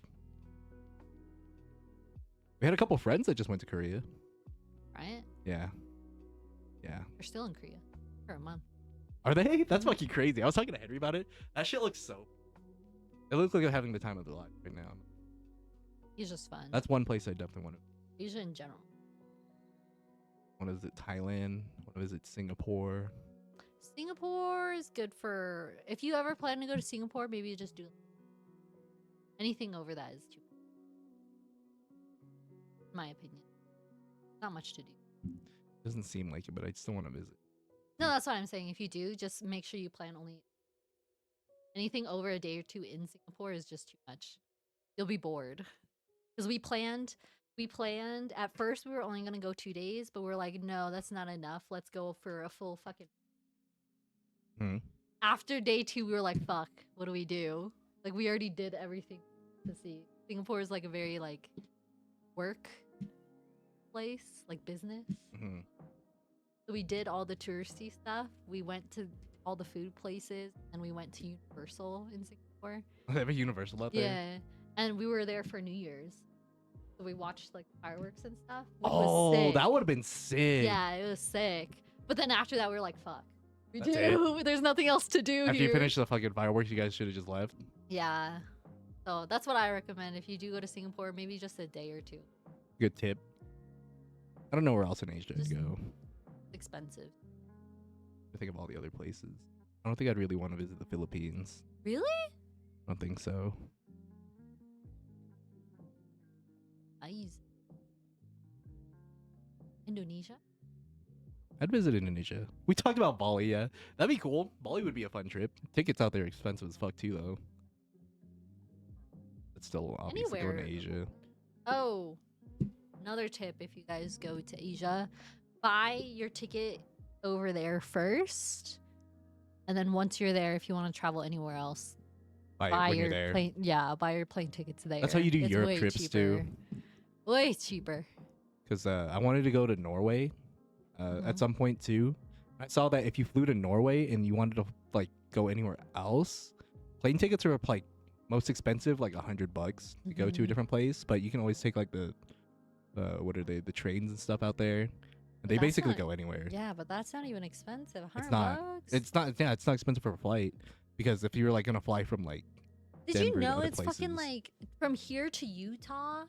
We had a couple friends that just went to Korea. Right? Yeah. Yeah. They're still in Korea for a month. Are they? That's fucking crazy. I was talking to Henry about it. That shit looks so. It looks like they're having the time of their life right now. It's just fun. That's one place I definitely want to. Asia in general. One is it Thailand. One is it Singapore. Singapore is good for if you ever plan to go to Singapore. Maybe you just do anything over that is too. In my opinion, not much to do. Doesn't seem like it, but I still want to visit. No, that's what I'm saying. If you do, just make sure you plan only anything over a day or two in Singapore is just too much. You'll be bored. Because we planned at first we were only gonna go 2 days, but we're like, no, that's not enough. Let's go for a full fucking. After day 2, we were like, fuck, what do we do? Like we already did everything to see. Singapore is like a very like work place, like business. So we did all the touristy stuff. We went to all the food places, and we went to Universal in Singapore. They have a Universal out there? Yeah, and we were there for New Year's. So we watched like fireworks and stuff. Which Oh, was sick. that would have been sick. Yeah, it was sick. But then after that, we were like, fuck. That's it? There's nothing else to do After here. you finish the fucking fireworks, you guys should have just left. Yeah. So that's what I recommend. If you do go to Singapore, maybe just a day or 2. Good tip. I don't know where else in Asia Just- to go. Expensive. I think of all the other places. I don't think I'd really want to visit the Philippines. Really? I don't think so. Nice. Indonesia? I'd visit Indonesia. We talked about Bali, yeah. That'd be cool. Bali would be a fun trip. Tickets out there are expensive as fuck too, though. It's still obviously going to Asia. Oh, another tip if you guys go to Asia, buy your ticket over there first. And then once you're there, if you want to travel anywhere else, buy when your you're there. plane. Yeah, buy your plane tickets there. That's how you do It's Europe way trips cheaper. too. Way cheaper. Because I wanted to go to Norway at some point too. I saw that if you flew to Norway and you wanted to like go anywhere else, plane tickets are like most expensive, like $100 to go to a different place. But you can always take like the what are they, the trains and stuff out there. And they That's basically not- go anywhere. Yeah, but that's not even expensive. $100. It's not. It's not. Yeah, it's not expensive for a flight because if you're like gonna fly from like Did Denver you and know other it's fucking places. like from here to Utah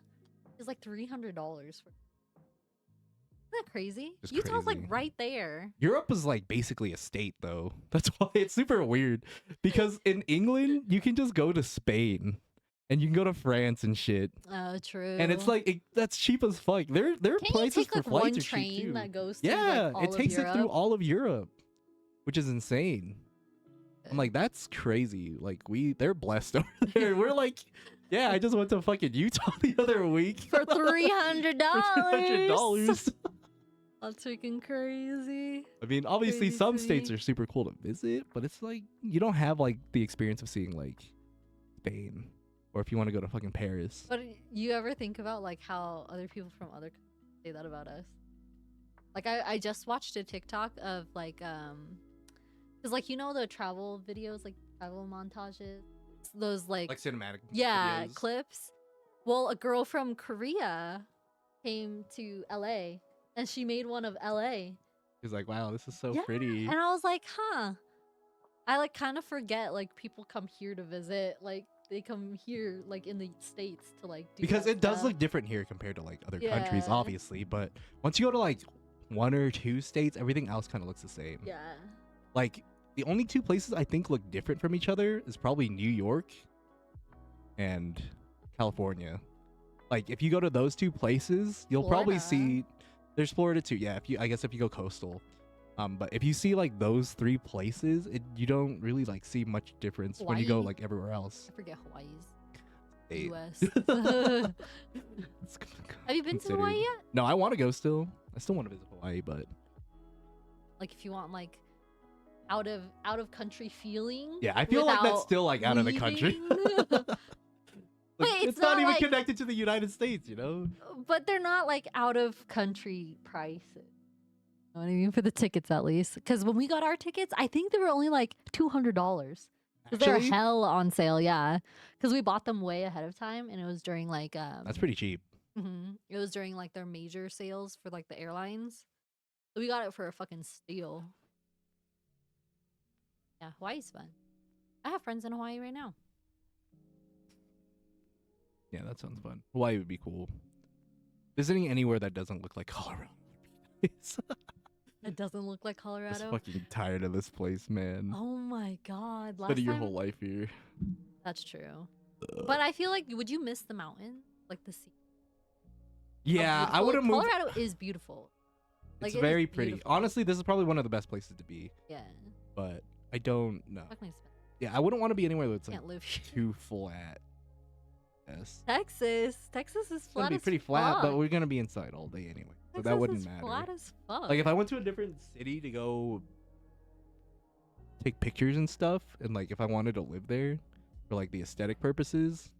is like $300 for. Isn't that crazy? It's Utah's crazy. like right there. Europe is like basically a state though. That's why it's super weird. Because in England you can just go to Spain and you can go to France and shit. Oh, true. And it's like that's cheap as fuck. There are Can't you prices take for like flights one are cheap train too. that goes through Yeah, like all it of takes it through Europe? all of Europe, which is insane. I'm like, that's crazy. Like they're blessed over there. We're like, yeah, I just went to fucking Utah the other week For $300. $200. That's freaking crazy. I mean, obviously Crazy some to states me. are super cool to visit, but it's like you don't have like the experience of seeing like Spain, or if you want to go to fucking Paris. But you ever think about like how other people from other countries say that about us? Like I just watched a TikTok of like because like you know the travel videos, like travel montages, those like cinematic. yeah videos. clips. Well, a girl from Korea came to LA and she made one of LA. He's like, wow, this is so Yeah, pretty. And I was like, huh. I like kind of forget like people come here to visit, like they come here like in the States to like do Because that it does stuff. look different here compared to like other countries, Yeah. obviously. But once you go to like 1 or 2 states, everything else kind of looks the same. Yeah. Like the only 2 places I think look different from each other is probably New York and California. Like if you go to those 2 places, you'll probably Florida. see there's Florida too. Yeah, if you go coastal. But if you see like those 3 places, you don't really like see much difference when you go Hawaii? like everywhere else. I forget Hawaii's 8. U.S. It's Have you been to considered- Hawaii yet? No, I want to go still. I still want to visit Hawaii, but Like if you want like out of country feeling. yeah, I feel like that's without still like out of the country. leaving. Like, it's it's not not even like- connected to the United States, you know? But they're not like out of country prices. You know what I mean? For the tickets at least. Because when we got our tickets, I think they were only like $200. Because they're Actually? hell on sale, yeah. Because we bought them way ahead of time and it was during like That's pretty cheap. it was during like their major sales for like the airlines. So we got it for a fucking steal. Yeah, Hawaii's fun. I have friends in Hawaii right now. Yeah, that sounds fun. Hawaii would be cool. Visiting anywhere that doesn't look like Colorado would be nice. It doesn't look like I'm Colorado. fucking tired of this place, man. Oh my god. Last Spending your time- whole life here. That's true. But I feel like, would you miss the mountains? Like the sea? How Yeah, I beautiful- would have moved. Colorado is beautiful. Like, It's it is very pretty. beautiful. Honestly, this is probably one of the best places to be. Yeah. But I don't know. Fucking expensive. Yeah, I wouldn't want to be anywhere that's like Can't live here. too flat. Yes. Texas is It's flat gonna be as pretty flat, fuck. but we're gonna be inside all day anyway, so Texas that wouldn't is matter. flat as fuck. Like if I went to a different city to go take pictures and stuff, and like if I wanted to live there for like the aesthetic purposes,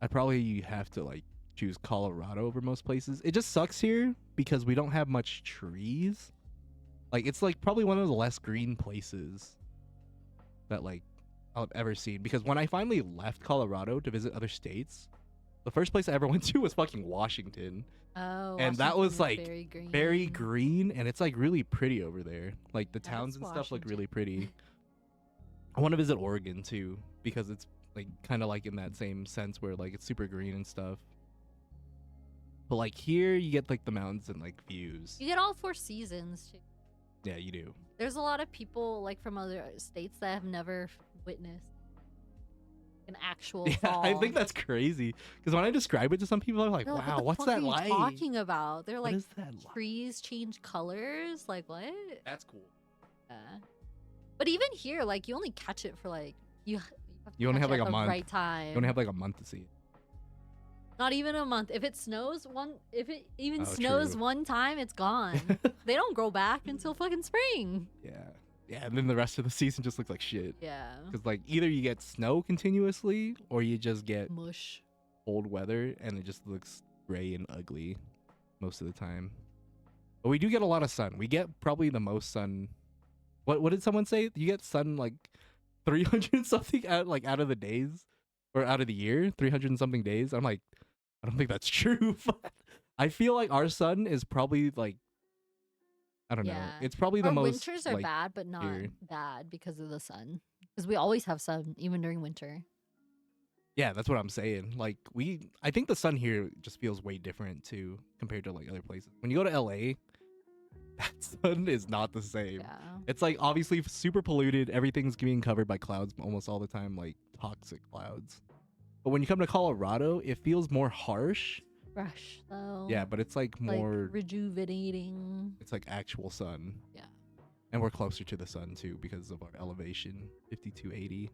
I'd probably have to like choose Colorado over most places. It just sucks here because we don't have much trees. Like it's like probably one of the less green places that like I've ever seen, because when I finally left Colorado to visit other states, the first place I ever went to was fucking Washington. Oh, and that was, Washington is like, Very green, and it's like really pretty over there. Like the Yeah, towns it's and stuff look Washington. really pretty. I want to visit Oregon too, because it's like kind of like in that same sense where like it's super green and stuff. But like here you get like the mountains and like views. You get all 4 seasons too. Yeah, you do. There's a lot of people like from other states that have never witnessed an actual Yeah, fall. I think that's crazy, because when I describe it to some people, I'm like, They're like, wow, what the what's fuck that are you like? talking about? They're What like, is that like? trees change colors. Like what? That's cool. Yeah. But even here, like you only catch it for like you. Have to You only catch have, it like, at a the month. Right time. You only have like a month to see it. Not even a month. If it snows if it even Oh, snows true. one time, it's gone. They don't grow back until fucking spring. Yeah. Yeah, and then the rest of the season just looks like shit. Yeah. Because like either you get snow continuously or you just get Mush. cold weather and it just looks gray and ugly most of the time. But we do get a lot of sun. We get probably the most sun. What did someone say? You get sun like 300 something out of the days or out of the year, 300 and something days. I'm like, I don't think that's true. But I feel like our sun is probably like, I don't know. Yeah. It's probably the Our most winters are like, bad, but not here. bad because of the sun. Because we always have sun, even during winter. Yeah, that's what I'm saying. Like I think the sun here just feels way different too compared to like other places. When you go to LA, that sun is not the same. Yeah. It's like obviously super polluted. Everything's being covered by clouds almost all the time, like toxic clouds. But when you come to Colorado, it feels more harsh. Fresh though. Yeah, but it's like Like more, rejuvenating. it's like actual sun. Yeah. And we're closer to the sun too because of our elevation, 5280.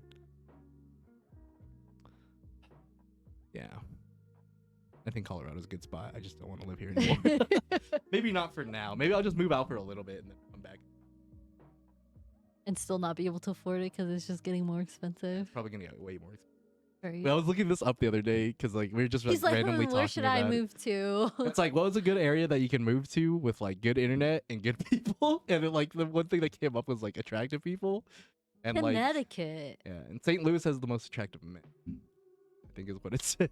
Yeah. I think Colorado's a good spot. I just don't want to live here anymore. Maybe not for now. Maybe I'll just move out for a little bit and then come back. And still not be able to afford it because it's just getting more expensive. Probably gonna get way more expensive. Right? But I was looking this up the other day because like we were just He's like, randomly talking where should I about it. move to? It's like, what was a good area that you can move to with like good internet and good people? And then like the one thing that came up was like attractive people. And like Connecticut. yeah, and St. Louis has the most attractive men. I think is what it said.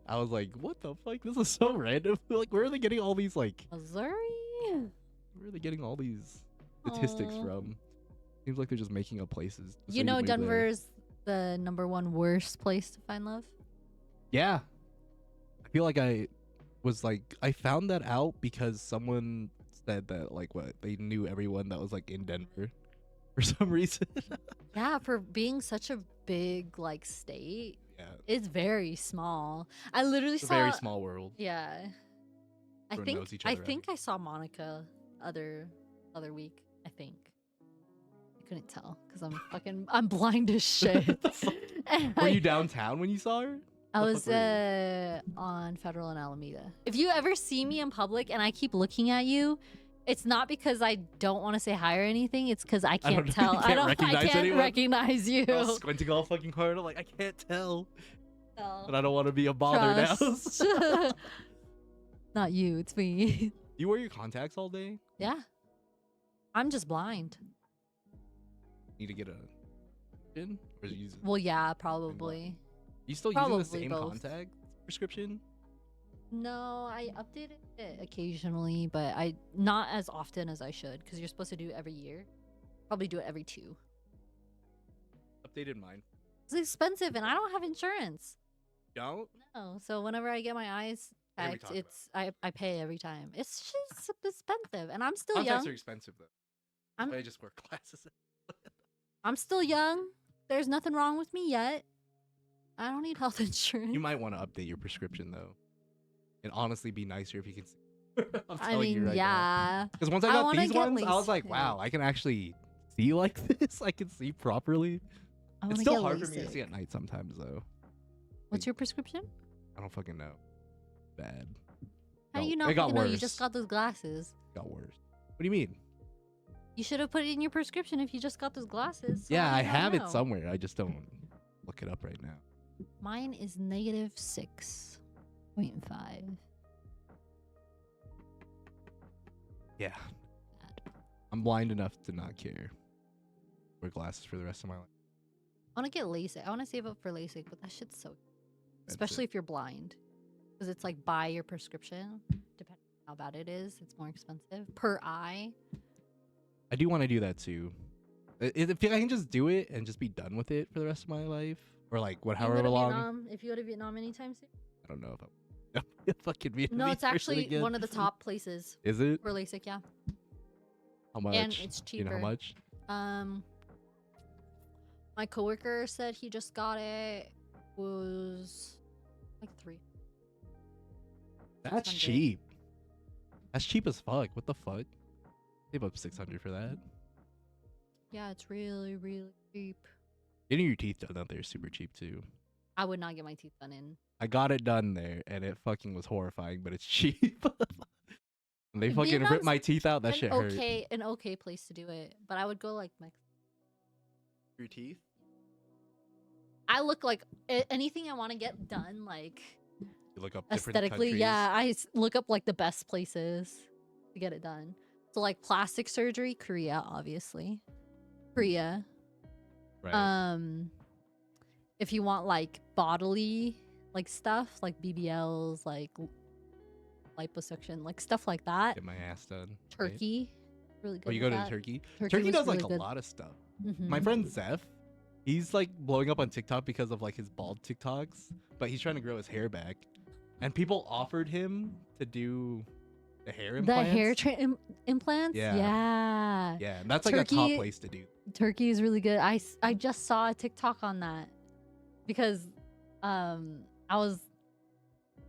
I was like, what the fuck? This is so random. Like, where are they getting all these like? Missouri? Where are they getting all these statistics Aw. from? Seems like they're just making up places. so You know, move there. Denver's the #1 worst place to find love. Yeah. I feel like I found that out because someone said that like what they knew everyone that was like in Denver for some reason. Yeah, for being such a big like state, Yeah. it's very small. I literally It's a saw. very small world. Yeah. Everyone knows each I other, I think I saw Monica other week, I think. I couldn't tell because I'm blind as shit. And Were you downtown when you saw her? I The was fuck were on Federal and Alameda. If you ever see me in public and I keep looking at you, it's not because I don't want to say hi or anything. It's because I I can't don't- tell. you can't recognize I can't anyone? recognize you. I was squinting all fucking hard. I'm like, I can't tell. So, But I don't want to be a bother trust. now. Not you, it's me. You wear your contacts all day? Yeah. I'm just blind. Need to get a in? Or use it? Well, yeah, probably. You still using the probably same both. contact prescription? No, I update it occasionally, but I not as often as I should because you're supposed to do it every year. Probably do it every 2. Updated mine. It's expensive and I don't have insurance. Don't? No, so whenever I get my eyes Yeah, we checked, talked about it's I pay every time. It's just expensive, and I'm still Contacts young. are expensive though. I'm- I just wear glasses. I'm still young. There's nothing wrong with me yet. I don't need health insurance. You might want to update your prescription though. And honestly be nicer if you can see. I'm I telling mean, you right now. yeah. Because once I I got wanna these get ones, I was like, LASIK. wow, I can actually see like this. I can see properly. I It's wanna still get hard for me to see LASIK. at night sometimes though. What's your prescription? I don't fucking know. Bad. How do No, you not it got fucking know? worse. You just got those glasses. It got worse. What do you mean? You should have put it in your prescription if you just got those glasses. So Yeah, how do I you not have know? it somewhere. I just don't look it up right now. Mine is -6.5. Yeah. I'm blind enough to not care. Wear glasses for the rest of my life. I want to get LASIK. I want to save up for LASIK, but that shit's so, That's especially it. if you're blind, because it's like by your prescription. Depending on how bad it is, it's more expensive per eye. I do want to do that too. If I can just do it and just be done with it for the rest of my life, or like You go however to long. Vietnam, if you go to Vietnam anytime soon. I don't know if I'm fucking Vietnamese No, it's person actually again. one of the top places Is it? for LASIK. Yeah, How much? and it's You know cheaper. how much? My coworker said he just got it. Was like 3. That's 600. cheap. That's cheap as fuck. What the fuck? Save up 600 for that. Yeah, it's really, really cheap. Getting your teeth done out there is super cheap too. I would not get my teeth done in. I got it done there, and it fucking was horrifying, but it's cheap. And they fucking ripped Vietnam's my teeth out. That shit hurt. An okay place to do it, but I would go like Mexico. Your teeth? I look like anything I want to get done, like You look up different aesthetically. countries. Yeah, look up like the best places to get it done. So like plastic surgery, Korea, obviously. Korea. Right. If you want like bodily like stuff, like BBLs, like liposuction, like stuff like that. Get my ass done. right? Turkey, really good. Oh, you with go to that. Turkey? Turkey Turkey was does really like a good. lot of stuff. Mhm. My friend Zeph, he's like blowing up on TikTok because of like his bald TikToks, but he's trying to grow his hair back. And people offered him to do the hair The implants. hair implants. Yeah. Yeah. Yeah, and that's like a top Turkey- place to do. Turkey is really good. I just saw a TikTok on that because I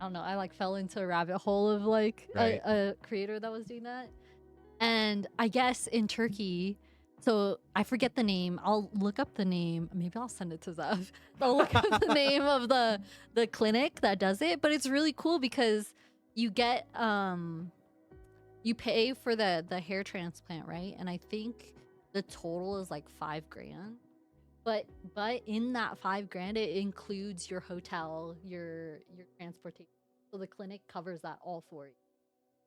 don't know, I like fell into a rabbit hole of like Right. a creator that was doing that. And I guess in Turkey, so I forget the name. I'll look up the name. Maybe I'll send it to Zev. I'll look up the name of the clinic that does it, but it's really cool because you get you pay for the hair transplant, right? And I think the total is like $5,000. But in that $5,000, it includes your hotel, your transportation. So the clinic covers that all for you.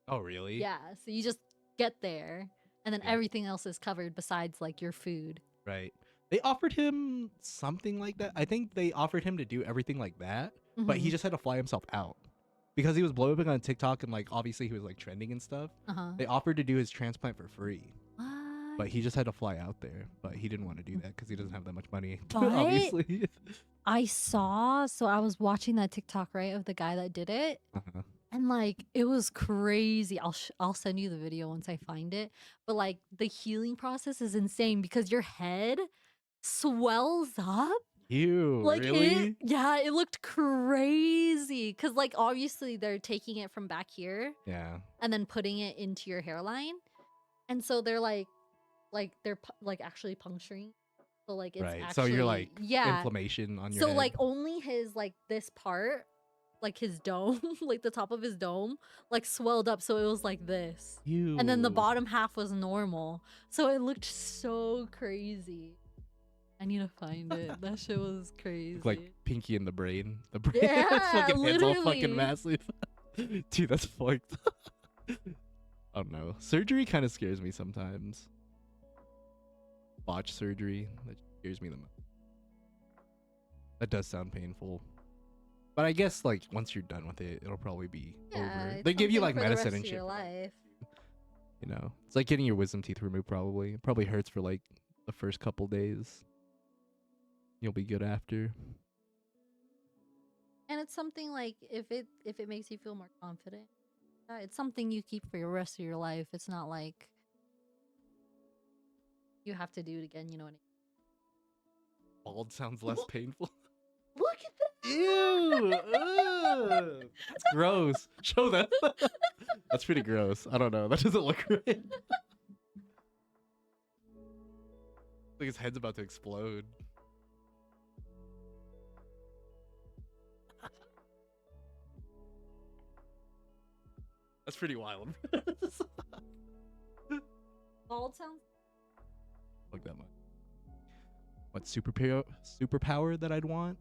Oh, really? Yeah. So you just get there, and then Yeah. everything else is covered besides like your food. Right. They offered him something like that. I think they offered him to do everything like that, but he Mhm. just had to fly himself out because he was blowing up on TikTok and like obviously he was like trending and stuff. Uh-huh. They offered to do his transplant for free, What? but he just had to fly out there. But he didn't want to do that because he doesn't have that much money. But- Obviously. I saw. So I was watching that TikTok, right, of the guy that did it. Uh-huh. And like it was crazy. I'll send you the video once I find it. But like the healing process is insane because your head swells up. You Like really? it looked crazy cuz like obviously they're taking it from back here Yeah. and then putting it into your hairline. and so they're like they're like actually puncturing. So like it's Right. actually So you're like yeah. inflammation on your So head. like only his like this part, like his dome, like the top of his dome, like swelled up, so it was like this. And then the Ew. bottom half was normal. So it looked so crazy. I need to find it. That shit was crazy. Look like Pinky in the brain. The brain. Yeah, Its fucking head's all literally. fucking massive. Dude, that's fucked. I don't know. Surgery kind of scares me sometimes. Botch surgery. That scares me the most. That does sound painful. But I guess like once you're done with it, it'll probably be over. it's They give you something like for the medicine rest and of shit. your life. You know, it's like getting your wisdom teeth removed. Probably, it probably hurts for like the first couple days. You'll be good after. And it's something like if it makes you feel more confident, it's something you keep for the rest of your life. It's not like you have to do it again. You know what I mean? Bald sounds less painful. Look at that! Ew! Ugh. That's gross. Show that. That's pretty gross. I don't know. That doesn't look right. Like his head's about to explode. That's pretty wild. Bald sounds. Like that much. What superpower that I'd want?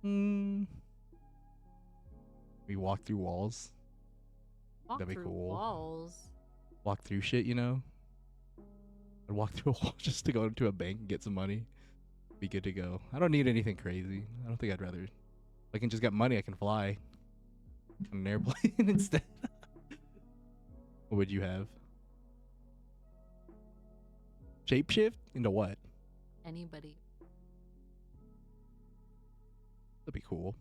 We walk through walls. Walk That'd be through cool. walls. Walk through shit, you know? I'd walk through a wall just to go into a bank and get some money. Be good to go. I don't need anything crazy. I don't think I'd rather. If I can just get money, I can fly on an airplane instead. What would you have? Shapeshift into what? Anybody. That'd be cool.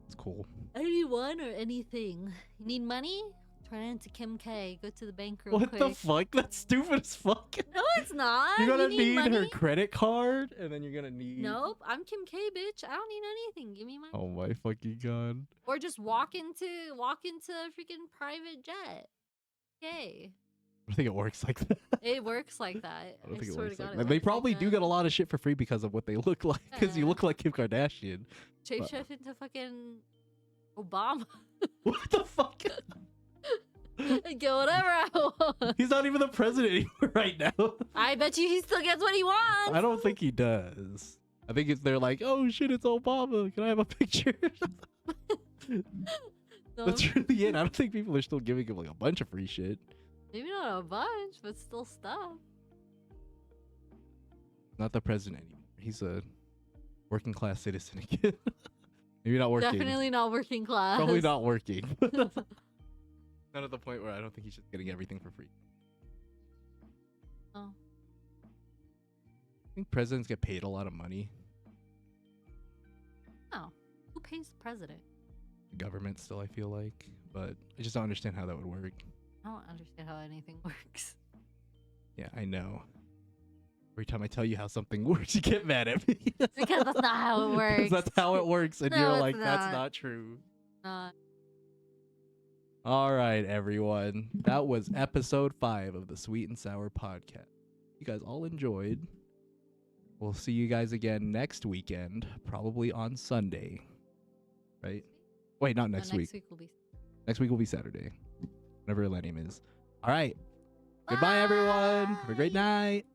It's cool. Anyone or anything. You need money? Turn it into Kim K. Go to the bank real What quick. the fuck? That's stupid as fuck. No, it's not. You're gonna You need her money? credit card, and then you're gonna need. Nope, I'm Kim K, bitch. I don't need anything. Give me money. Oh my fucking god. Or just walk into a freaking private jet. Yay. I don't think it works like that. It works like that. I don't think it swear works to God, like it that. They works probably like do that. get a lot of shit for free because of what they look like. Because you Yeah. look like Kim Kardashian. Shapeshift into fucking Obama. What the fuck? Get whatever I want. He's not even the president anymore right now. I bet you he still gets what he wants. I don't think he does. I think they're like, oh shit, it's Obama. Can I have a picture? No, That's really it. I don't think people are still giving him like a bunch of free shit. maybe not a bunch, but still stuff. Not the president anymore. He's a working class citizen again. Maybe not working. Definitely not working class. Probably not working. Not at the point where I don't think he's just getting everything for free. Oh. I think presidents get paid a lot of money. Oh. Who pays the president? The government still, I feel like. But I just don't understand how that would work. I don't understand how anything works. Yeah, I know. Every time I tell you how something works, you get mad at me. Because that's not how it works. 'Cause that's how it works. And No, you're it's like, that's not. not true. Not. All right, everyone. That was episode 5 of the Sweet and Sour podcast. You guys all enjoyed. We'll see you guys again next weekend, probably on Sunday. Right? Wait, not next week. Next week will be. Next week will be Saturday. Whenever ILLENIUM is. All right. Goodbye, everyone. Have a great Bye. night.